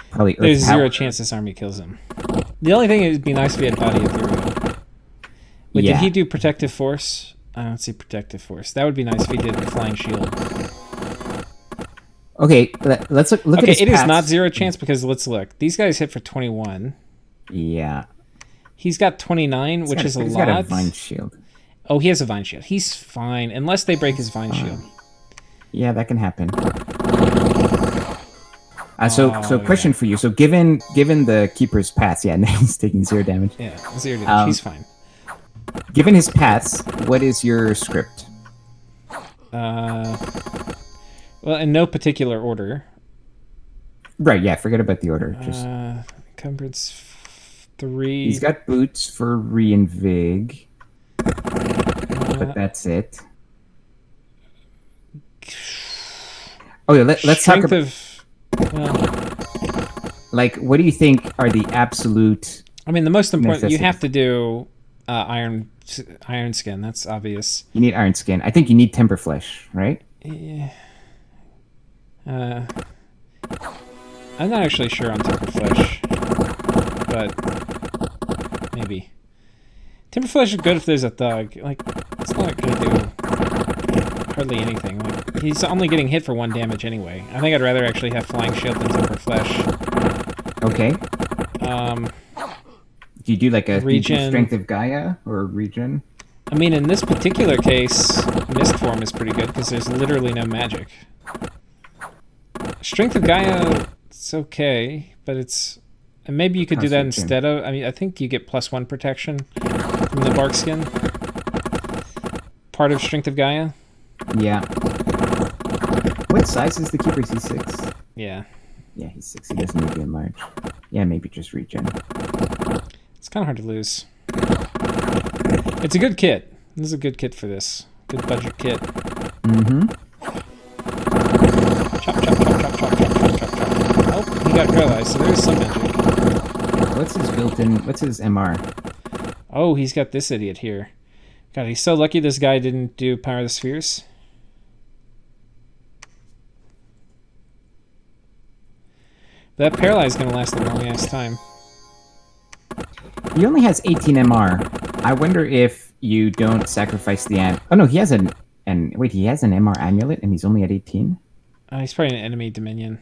probably Earth There's Power. zero chance this army kills him. The only thing, it would be nice if he had Body Ethereal. Wait, did he do Protective Force? I don't see Protective Force. That would be nice if he did Flying Shield. Okay, let's look at his it paths. Is not zero chance, because let's look. These guys hit for 21. Yeah. He's got 29, which is a lot. He's got a Vine Shield. Oh, he has a Vine Shield. He's fine, unless they break his Vine Shield. Yeah, that can happen. So question for you. So given the Keeper's paths, now he's taking 0 damage. Yeah, 0 damage. He's fine. Given his paths, what is your script? Well, in no particular order. Right, yeah, forget about the order. Just Encumbrance 3. He's got boots for re-invig. But that's it. Oh yeah, let's talk about like, what do you think are the absolute... I mean, the most important, you have to do Iron Skin. That's obvious. You need Iron Skin. I think you need Temper Flesh, right? Yeah. I'm not actually sure on Temper Flesh, but maybe. Temper Flesh is good if there's a thug. Like, it's not going to do hardly anything. Like, he's only getting hit for 1 damage anyway. I think I'd rather actually have Flying Shield than Temper Flesh. Okay. Do you do like a regen, Strength of Gaia or regen? I mean, in this particular case, Mist Form is pretty good because there's literally no magic. Strength of Gaia, it's okay, but it's... And maybe you could do that instead of... I mean, I think you get +1 protection from the Bark Skin. Part of Strength of Gaia. Yeah. What size is the Keeper? Is he 6? Yeah. Yeah, he's 6. He doesn't need to be enlarged. Yeah, maybe just regen. It's kind of hard to lose. It's a good kit. This is a good kit for this. Good budget kit. Mm-hmm. Chop, chop, chop, chop, chop, chop, chop, chop, chop. Oh, he got paralyzed, so there's some magic. What's his built-in... What's his MR? Oh, he's got this idiot here. God, he's so lucky this guy didn't do Power of the Spheres. That paralyze is going to last a long ass time. He only has 18 MR. I wonder if you don't sacrifice the... Oh, no, he has an... And wait, he has an MR amulet and he's only at 18? He's probably an enemy Dominion.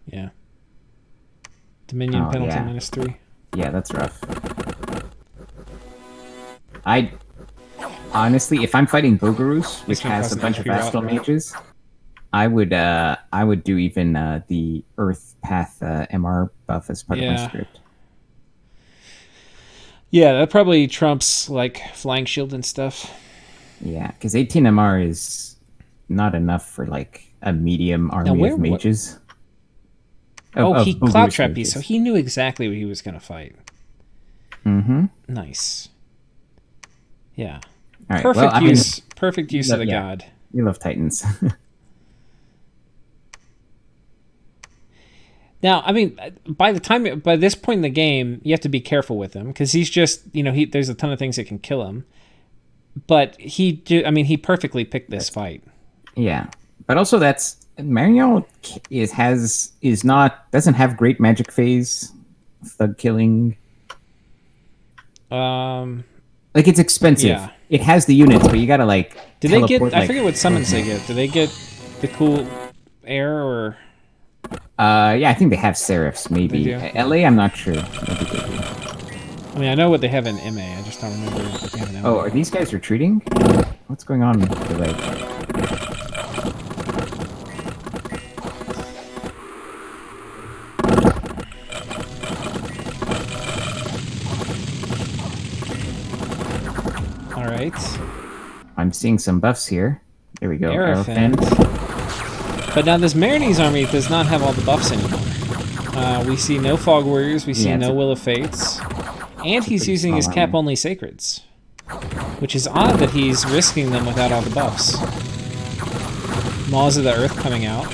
Yeah. Dominion penalty -3. Yeah, that's rough. Honestly, if I'm fighting Bogarus, which has a bunch of Astral Mages, I would do even the Earth Path MR buff as part of my script. Yeah, that probably trumps like Flying Shield and stuff. Yeah, because 18 MR is not enough for like a medium army of mages. He Cloud Trapped me, so he knew exactly what he was going to fight. Mm-hmm. Nice. Yeah. All right, perfect use of the god. We love Titans. Now, I mean, by this point in the game, you have to be careful with him because he's just, there's a ton of things that can kill him. But he perfectly picked this fight. Yeah, but also Marignon doesn't have great magic phase, thug killing. Like, it's expensive. Yeah. It has the units, but you gotta like. Did they get? I forget what summons they get. Do they get the cool air or? Yeah, I think they have serifs. Maybe They do? LA. I'm not sure. Maybe they do. I mean, I know what they have in MA. I just don't remember what they have in LA. Oh, are these guys retreating? What's going on? To the right? All right. I'm seeing some buffs here. There we go. Aerophant. But now this Marinese army does not have all the buffs anymore. We see no Fog Warriors. We see no Will of Fates. And he's using his cap-only Sacreds. Which is odd that he's risking them without all the buffs. Maws of the Earth coming out.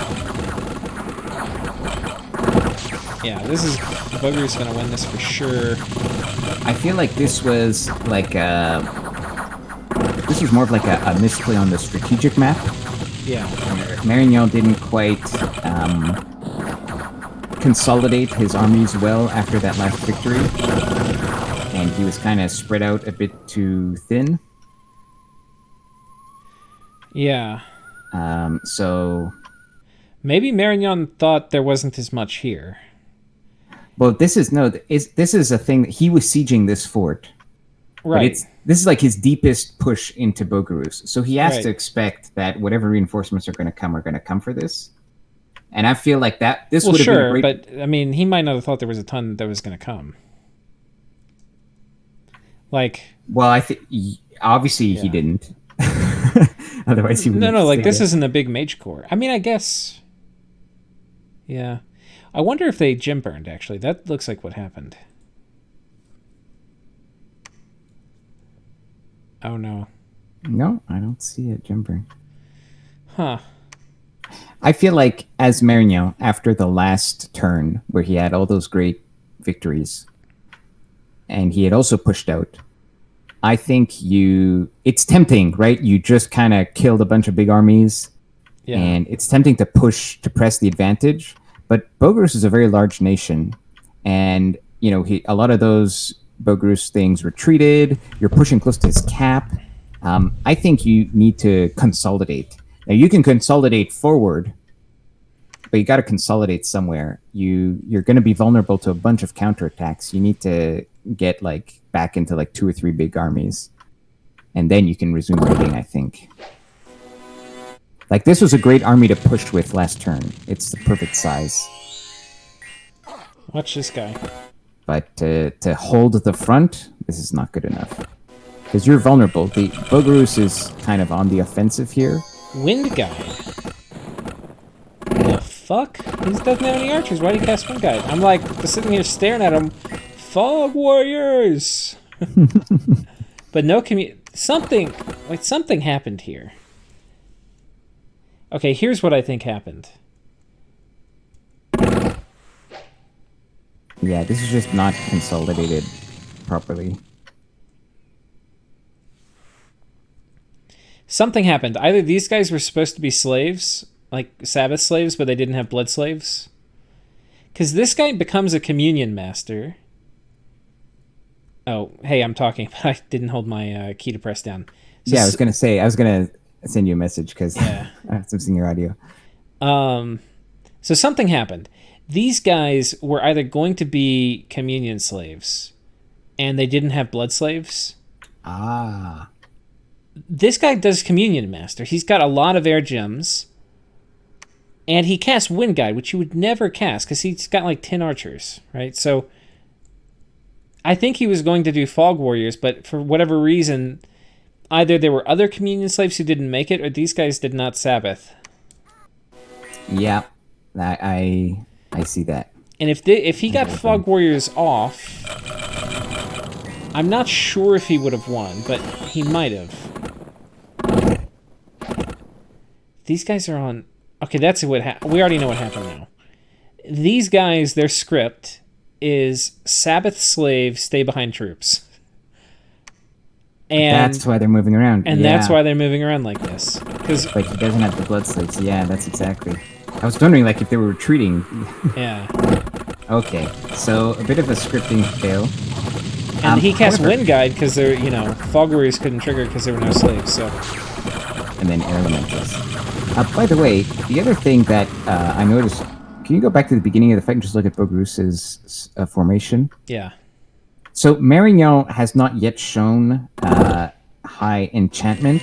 Yeah, this is... Bogarus gonna win this for sure. I feel like this was like this was more of like a misplay on the strategic map. Yeah. Marignon didn't quite consolidate his armies well after that last victory. And he was kind of spread out a bit too thin. Yeah. So... Maybe Marignon thought there wasn't as much here. Well, this is a thing that he was sieging this fort. Right. But this is like his deepest push into Bogarus. So he has to expect that whatever reinforcements are going to come for this. And I feel like that this would have been a great... but I mean, he might not have thought there was a ton that was going to come. Like... Well, I think obviously he didn't. Otherwise he would... No, like this isn't a big mage core. I mean, I guess... Yeah. I wonder if they gym burned, actually. That looks like what happened. Oh, no. No, I don't see it gym burn. Huh. I feel like as Marignon, after the last turn, where he had all those great victories, and he had also pushed out, I think it's tempting, right? You just kind of killed a bunch of big armies, and it's tempting to press the advantage. But Bogarus is a very large nation, and a lot of those Bogarus things retreated. You're pushing close to his cap. I think you need to consolidate. Now you can consolidate forward, but you got to consolidate somewhere. You're going to be vulnerable to a bunch of counterattacks. You need to get back into 2 or 3 big armies, and then you can resume raiding, I think. This was a great army to push with last turn. It's the perfect size. Watch this guy. But to hold the front, this is not good enough. Because you're vulnerable. The Bogarus is kind of on the offensive here. Wind Guide. The fuck? He doesn't have any archers. Why do you cast Wind Guide? I'm just sitting here staring at him. Fog Warriors! But no something happened here. Okay, here's what I think happened. Yeah, this is just not consolidated properly. Something happened. Either these guys were supposed to be slaves, like Sabbath slaves, but they didn't have blood slaves. Because this guy becomes a communion master. Oh, hey, I'm talking. I didn't hold my key to press down. So yeah, I was going to send you a message because I have some senior audio. So something happened. These guys were either going to be communion slaves, and they didn't have blood slaves. Ah. This guy does communion master. He's got a lot of air gems, and he casts Wind Guide, which you would never cast because he's got 10 archers, right? So I think he was going to do Fog Warriors, but for whatever reason, either there were other communion slaves who didn't make it, or these guys did not Sabbath. Yeah, I see that. And if he got Fog Warriors off, I'm not sure if he would have won, but he might have. These guys are on... Okay, that's what happened. We already know what happened now. These guys, their script is Sabbath slave, stay behind troops. And that's why they're moving around. And that's why they're moving around like this. But he doesn't have the blood slaves. Yeah, that's exactly. I was wondering if they were retreating. Yeah. Okay, so a bit of a scripting fail. And he cast Wind Guide because Fog Warriors couldn't trigger because there were no slaves, so... And then Air Elementals. By the way, the other thing that I noticed, can you go back to the beginning of the fight and just look at Bogarus's formation? Yeah. So Marignon has not yet shown high enchantment,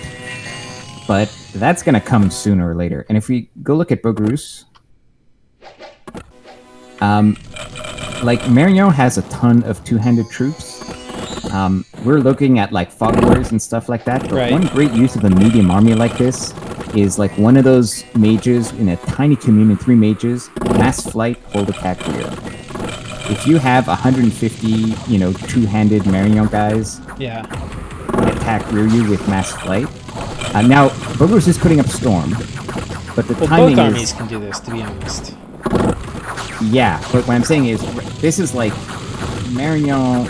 but that's going to come sooner or later. And if we go look at Bogarus, like Marignon has a ton of two-handed troops. We're looking at like fog warriors and stuff like that. But Right. one great use of a medium army like this is like one of those mages in a tiny communion, 3 mages, mass flight, hold attack rear. If you have 150, two-handed Marignon guys Yeah. attack rear you with mass flight. Now, Boogers is putting up Storm, but the Well, timing both armies is... can do this, to be honest. Yeah, but what I'm saying is, this is like Marignon...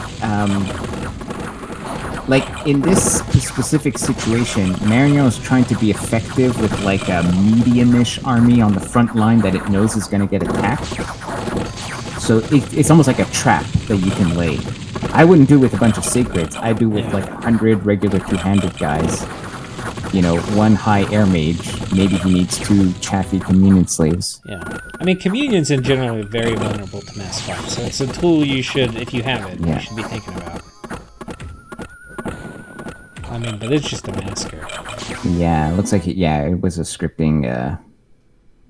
like, in this specific situation, Marignon is trying to be effective with like a medium-ish army on the front line that it knows is going to get attacked. So it's almost like a trap that you can lay. I wouldn't do it with a bunch of sacreds. I do with like 100 regular two-handed guys. 1 high air mage. Maybe he needs 2 chaffy communion slaves. Yeah. I mean, communions in general are very vulnerable to mass fight, so it's a tool you should, if you have it, you should be thinking about. I mean, but it's just a massacre. Yeah, it looks like it was a scripting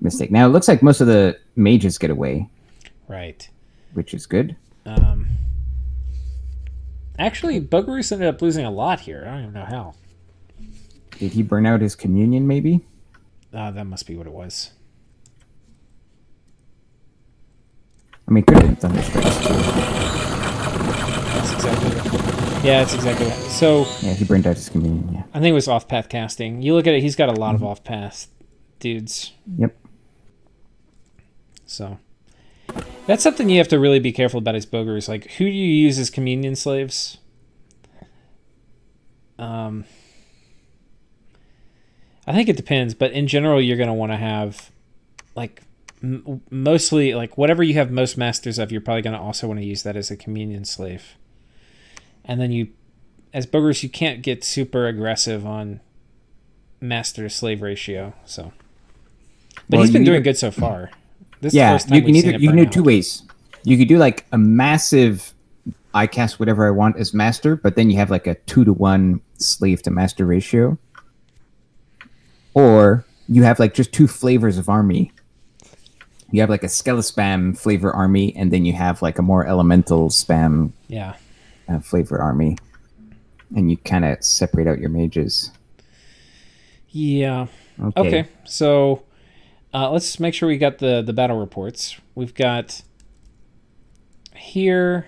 mistake. Now, it looks like most of the mages get away. Right. Which is good. Actually, Bogarus ended up losing a lot here. I don't even know how. Did he burn out his communion, maybe? That must be what it was. I mean, could have been Thunderstrikes, too. That's exactly right. Yeah, that's exactly right. So... Yeah, he burned out his communion, yeah. I think it was off-path casting. You look at it, he's got a lot of off-path dudes. Yep. So... That's something you have to really be careful about as Boogers. Like, who do you use as communion slaves? I think it depends, but in general, you're going to want to have, like, mostly, like, whatever you have most masters of, you're probably going to also want to use that as a communion slave. And then you, as Boogers, you can't get super aggressive on master-to-slave ratio, so. But he's been doing good so far. This is the first time you can do 2 ways. You could do like a massive, I cast whatever I want as master, but then you have like a 2-to-1 slave to master ratio. Or you have like just 2 flavors of army. You have like a Skelespam flavor army, and then you have like a more elemental spam flavor army. And you kind of separate out your mages. Yeah. Okay. So let's make sure we got the battle reports. We've got here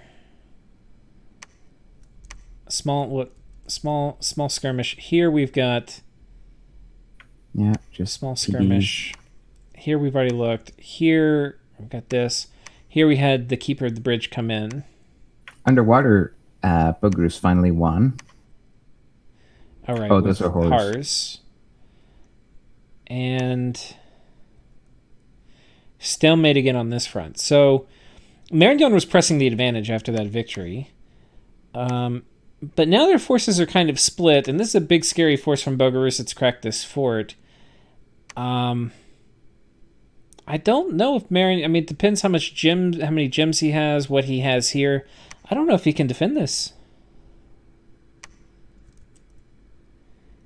small skirmish. Here we've got just small skirmish. Here we've already looked. Here we've got this. Here we had the Keeper of the Bridge come in. Underwater, Bogarus finally won. All right. Oh, those are horrors. And stalemate again on this front. So Marignon was pressing the advantage after that victory. But now their forces are kind of split, and this is a big scary force from Bogarus that's cracked this fort. I don't know if Marignon... I mean, it depends how many gems he has, what he has here. I don't know if he can defend this.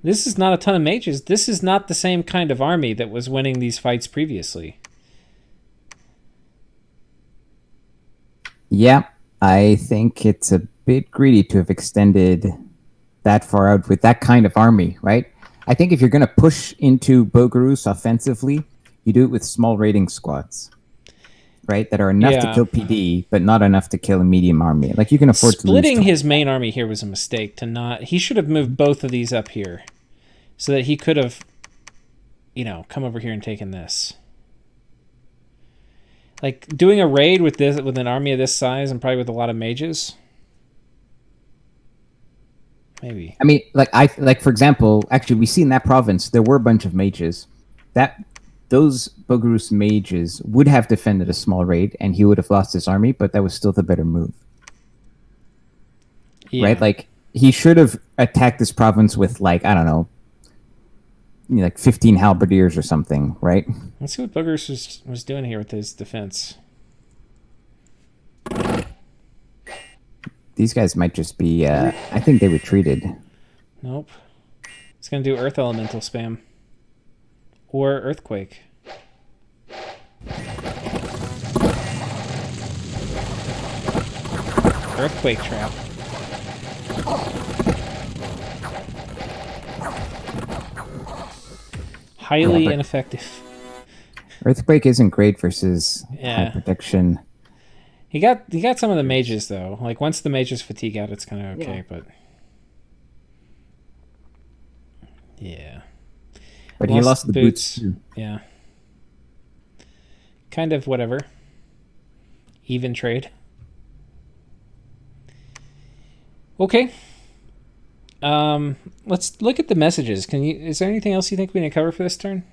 This is not a ton of mages. This is not the same kind of army that was winning these fights previously. Yeah, I think it's a bit greedy to have extended that far out with that kind of army, right? I think if you're going to push into Bogarus offensively, you do it with small raiding squads, right? That are enough to kill PD, but not enough to kill a medium army. Like, you can afford to lose. Splitting his main army here was a mistake. He should have moved both of these up here so that he could have, come over here and taken this. Like, doing a raid with an army of this size and probably with a lot of mages. Maybe. I mean, for example, actually, we see in that province there were a bunch of mages. Those Bogarus mages would have defended a small raid, and he would have lost his army, but that was still the better move. Yeah. Right? Like, he should have attacked this province with, like, I don't know, like 15 halberdiers or something, right? Let's see what Boogers was doing here with his defense. These guys might just be. I think they retreated. Nope. It's going to do Earth Elemental spam. Or Earthquake. Earthquake trap. Highly ineffective. Earthquake isn't great versus Yeah. high protection. He got some of the mages though. Like once the mages fatigue out, it's kind of okay. But yeah. But he lost the boots too. Yeah. Kind of whatever. Even trade. Okay. Let's look at the messages. Is there anything else you think we need to cover for this turn?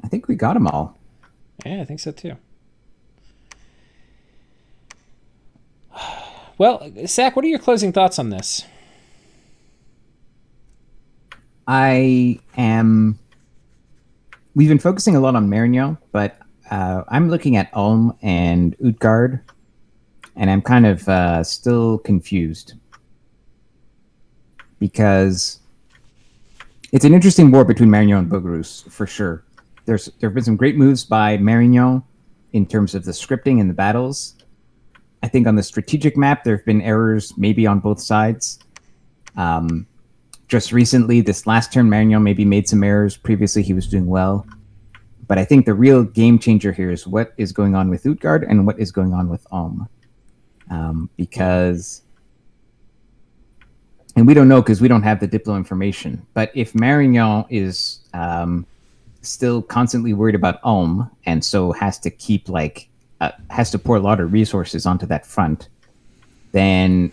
I think we got them all. Yeah, I think so too. Well, Zach, what are your closing thoughts on this? We've been focusing a lot on Marignon, but I'm looking at Ulm and Utgard, and I'm kind of still confused. Because it's an interesting war between Marignon and Bogarus, for sure. There have been some great moves by Marignon in terms of the scripting and the battles. I think on the strategic map, there have been errors maybe on both sides. Just recently, this last turn, Marignon maybe made some errors. Previously, he was doing well. But I think the real game changer here is what is going on with Utgard and what is going on with Ulm. Because... And we don't know because we don't have the Diplo information. But if Marignon is still constantly worried about Ulm and so has to keep has to pour a lot of resources onto that front, then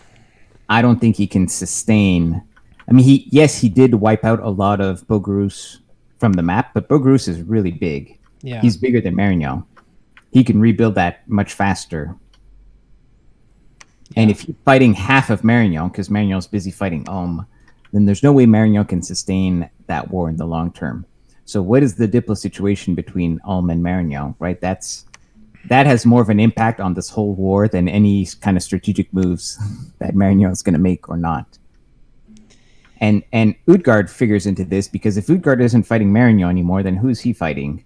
I don't think he can sustain. I mean, he did wipe out a lot of Bogarus from the map, but Bogarus is really big. Yeah, he's bigger than Marignon. He can rebuild that much faster. And if you're fighting half of Marignon, because Marignon's busy fighting Ulm, then there's no way Marignon can sustain that war in the long term. So what is the Diplo situation between Ulm and Marignon, right? That has more of an impact on this whole war than any kind of strategic moves that Marignon is going to make or not. And Utgard figures into this because if Utgard isn't fighting Marignon anymore, then who's he fighting?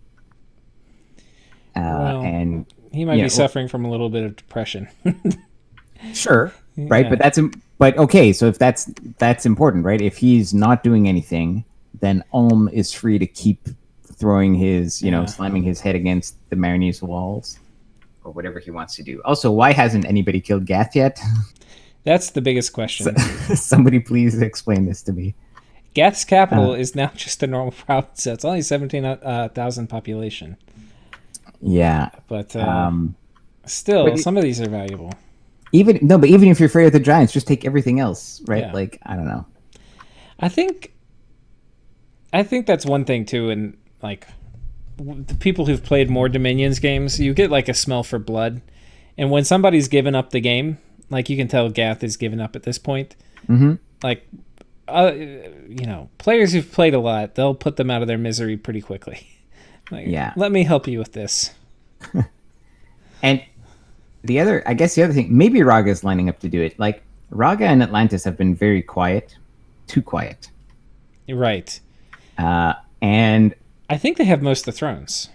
And he might be suffering from a little bit of depression. Sure, right, yeah. But okay. So if that's important, right? If he's not doing anything, then Ulm is free to keep throwing his, slamming his head against the Marinese walls, or whatever he wants to do. Also, why hasn't anybody killed Gath yet? That's the biggest question. Somebody please explain this to me. Gath's capital is now just a normal province. So it's only 17,000 population. Yeah, but still, some of these are valuable. But even if you're afraid of the giants, just take everything else, right? Yeah. Like, I don't know. I think that's one thing too, and like the people who've played more Dominions games, you get like a smell for blood, and when somebody's given up the game, like you can tell Gath is given up at this point. Mm-hmm. Like, players who've played a lot, they'll put them out of their misery pretty quickly. Like, yeah, let me help you with this. And the other thing, maybe Raga is lining up to do it. Like, Raga and Atlantis have been very quiet, too quiet. Right. And I think they have most of the thrones.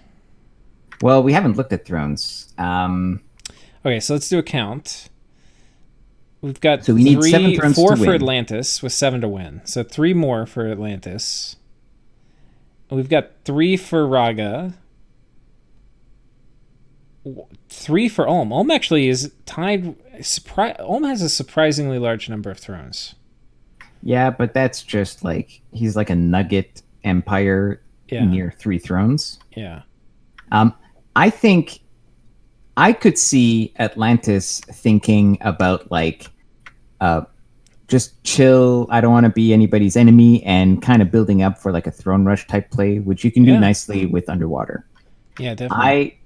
Well, we haven't looked at thrones. Okay, so let's do a count. We've got we need 7 thrones 4 to for win. Atlantis with 7 to win. So 3 more for Atlantis. We've got 3 for Raga. 3 for Ulm. Ulm actually is tied. Ulm has a surprisingly large number of thrones. Yeah, but that's just like he's like a nugget empire near 3 thrones. Yeah. I think I could see Atlantis thinking about like just chill. I don't want to be anybody's enemy, and kind of building up for like a throne rush type play, which you can do nicely with Underwater. Yeah, definitely.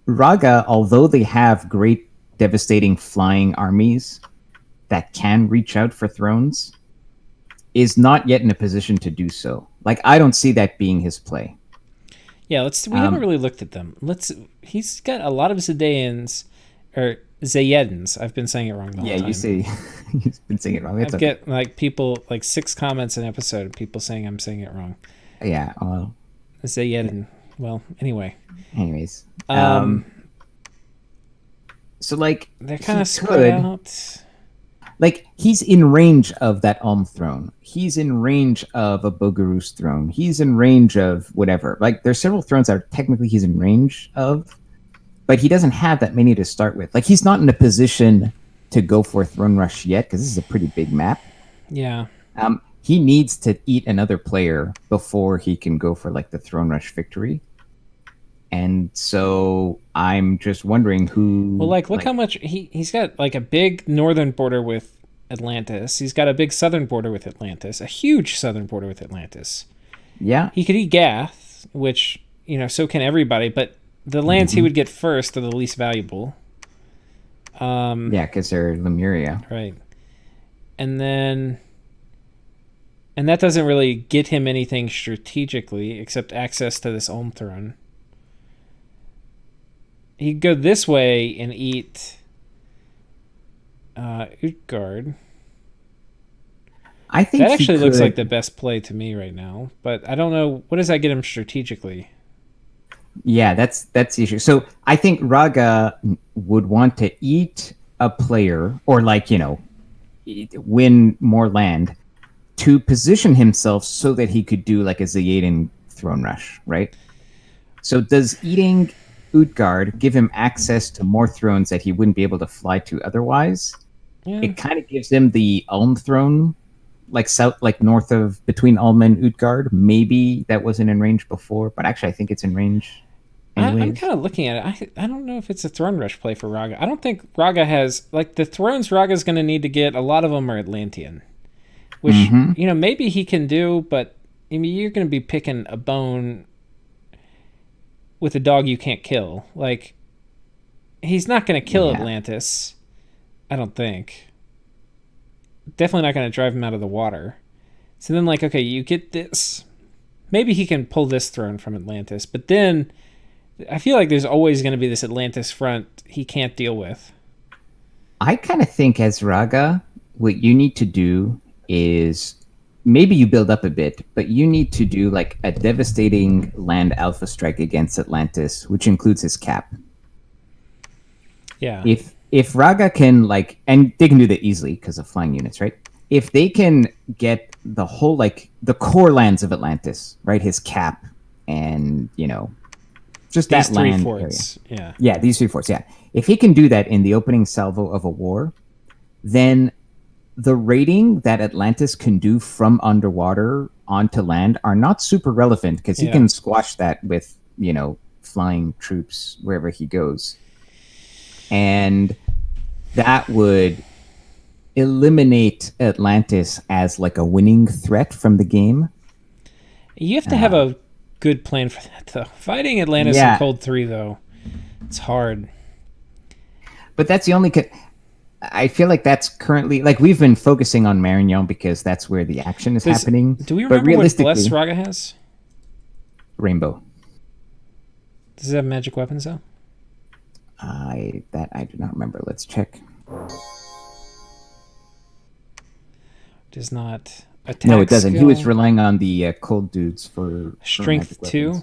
Raga, although they have great, devastating flying armies that can reach out for thrones, is not yet in a position to do so. Like, I don't see that being his play. Yeah, let's. We haven't really looked at them. Let's. He's got a lot of Zidans or Zayedans. I've been saying it wrong the whole Yeah, time. you see, you've been saying it wrong. It's I've okay. get like people like 6 comments an episode of people saying I'm saying it wrong. Yeah. Well, Zayedin. Well, anyway. anyways, Um, so like they're he kind of spread could, out. like, he's in range of that Ulm throne. He's in range of a Bogarus throne. He's in range of whatever. Like, there's several thrones that are technically he's in range of, but he doesn't have that many to start with. Like, he's not in a position to go for a throne rush yet because this is a pretty big map. Yeah. He needs to eat another player before he can go for like the throne rush victory. And so I'm just wondering who. Well, like, look how much he's got. Like a big northern border with Atlantis. He's got a big southern border with Atlantis. A huge southern border with Atlantis. Yeah. He could eat Gath, which so can everybody. But the lands he would get first are the least valuable. Yeah, because they're Lemuria. Right. And that doesn't really get him anything strategically except access to this Ulm throne. He'd go this way and eat Utgard. I think that actually looks like the best play to me right now, but I don't know, what does that get him strategically? Yeah, that's the issue. So I think Raga would want to eat a player or win more land to position himself so that he could do like a Zayaden throne rush, right? So does eating Utgard give him access to more thrones that he wouldn't be able to fly to otherwise? Yeah. It kind of gives him the Ulm throne, like south, like north of between Ulm and Utgard. Maybe that wasn't in range before, but actually I think it's in range. I'm kind of looking at it. I don't know if it's a throne rush play for Raga. I don't think Raga has, like, the thrones Raga's going to need to get. A lot of them are Atlantean, which maybe he can do, but I mean, you're going to be picking a bone with a dog you can't kill. Like, he's not going to kill Atlantis, I don't think. Definitely not going to drive him out of the water. So then, like, okay, you get this. Maybe he can pull this throne from Atlantis, but then I feel like there's always going to be this Atlantis front he can't deal with. I kind of think as Raga, what you need to do is maybe you build up a bit, but you need to do like a devastating land alpha strike against Atlantis, which includes his cap. Yeah. If Raga can and they can do that easily because of flying units, right? If they can get the whole the core lands of Atlantis, right? His cap and just these that three land forts. Area. Yeah, these 3 forts. Yeah, if he can do that in the opening salvo of a war, then the raiding that Atlantis can do from underwater onto land are not super relevant because he can squash that with flying troops wherever he goes, and that would eliminate Atlantis as like a winning threat from the game. You have to have a good plan for that, though. Fighting Atlantis in Cold 3, though, it's hard. But that's the only... I feel like that's currently... Like, we've been focusing on Marignon because that's where the action is happening. Do we remember what Blessed Raga has? Rainbow. Does it have magic weapons, though? I do not remember. Let's check. Does not... Attack no, it doesn't. skill. He was relying on the cold dudes for Strength 2.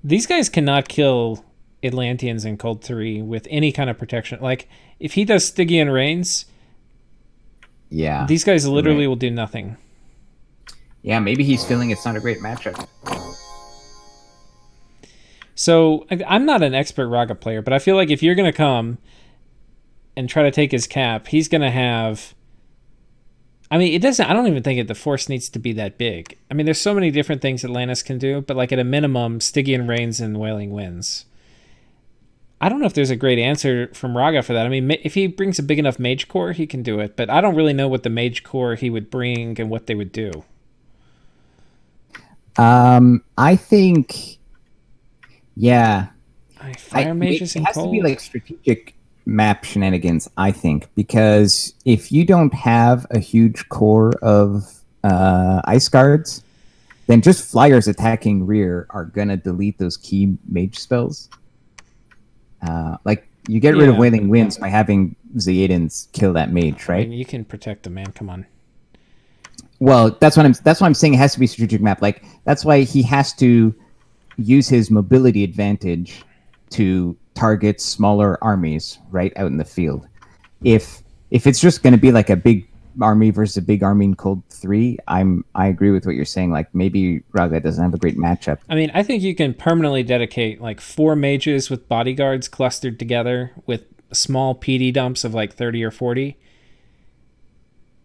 These guys cannot kill Atlanteans in Cold 3 with any kind of protection. Like, if he does Stygian Reigns, these guys literally will do nothing. Yeah, maybe he's feeling it's not a great matchup. So, I'm not an expert Raga player, but I feel like if you're going to come and try to take his cap, he's going to have... I mean, I don't even think the force needs to be that big. I mean, there's so many different things Atlantis can do, but like at a minimum, Stygian Reigns and Wailing Winds. I don't know if there's a great answer from Raga for that. I mean, if he brings a big enough mage core, he can do it, but I don't really know what the mage core he would bring and what they would do. I think, Fire mages and it has cold? to be like strategic map shenanigans, I think, because if you don't have a huge core of ice guards, then just flyers attacking rear are gonna delete those key mage spells. Like you get rid of Yeah. Wailing Winds by having Zeidans kill that mage, I right? mean, you can protect the man. Come on. Well, that's why I'm saying it has to be a strategic map. Like that's why he has to use his mobility advantage to target smaller armies right out in the field. If it's just going to be like a big army versus a big army in Cold 3, I agree with what you're saying. Like maybe Raga doesn't have a great matchup. I mean, I think you can permanently dedicate like 4 mages with bodyguards clustered together with small PD dumps of like 30 or 40.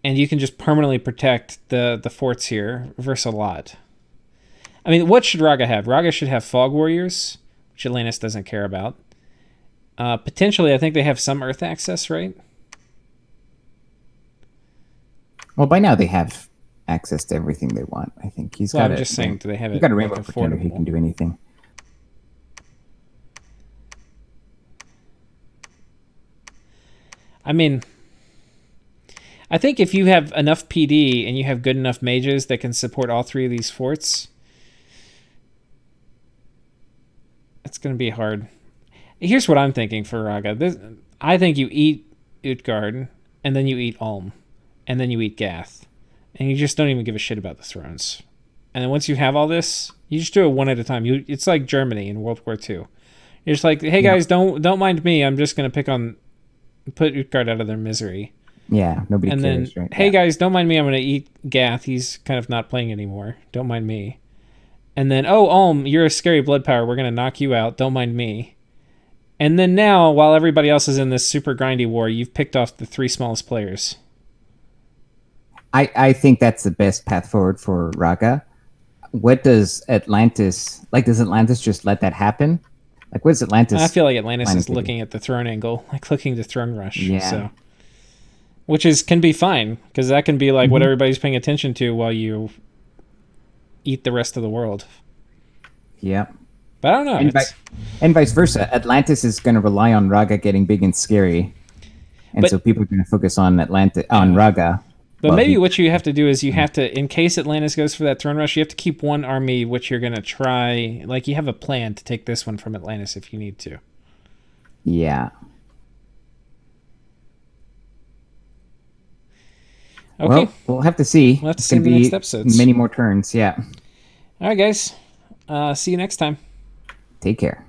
And you can just permanently protect the forts here versus a lot. I mean, what should Raga have? Raga should have Fog Warriors, which Atlantis doesn't care about. Potentially, I think they have some Earth access, right? Well, by now they have access to everything they want. I think he's got. I'm just saying, do they have it? He's got a Rainbow like, Pretender. He can do anything. I mean, I think if you have enough PD and you have good enough mages that can support all 3 of these forts, it's going to be hard. Here's what I'm thinking for Raga. I think you eat Utgard, and then you eat Ulm, and then you eat Gath, and you just don't even give a shit about the thrones. And then once you have all this, you just do it one at a time. It's like Germany in World War II. You're just like, hey guys, don't mind me. I'm just going to put Utgard out of their misery. Yeah, nobody and cares, then, right? hey guys, don't mind me. I'm going to eat Gath. He's kind of not playing anymore. Don't mind me. And then, oh, Ulm, you're a scary blood power. We're going to knock you out. Don't mind me. And then now, while everybody else is in this super grindy war, you've picked off the 3 smallest players. I think that's the best path forward for Raga. What does Atlantis like? Does Atlantis just let that happen? Like, what is Atlantis? I feel like Atlantis is looking at the throne angle, like looking to throne rush. Yeah. So, which can be fine, because that can be like what everybody's paying attention to while you eat the rest of the world. Yeah. But I don't know. And vice versa. Atlantis is going to rely on Raga getting big and scary. And so people are going to focus on Raga. But maybe what you have to do is you have to, in case Atlantis goes for that throne rush, you have to keep one army which you're going to try. Like, you have a plan to take this one from Atlantis if you need to. Yeah. Okay. Well, we'll have to see. We'll have to see in the next episodes. Many more turns, yeah. All right, guys. See you next time. Take care.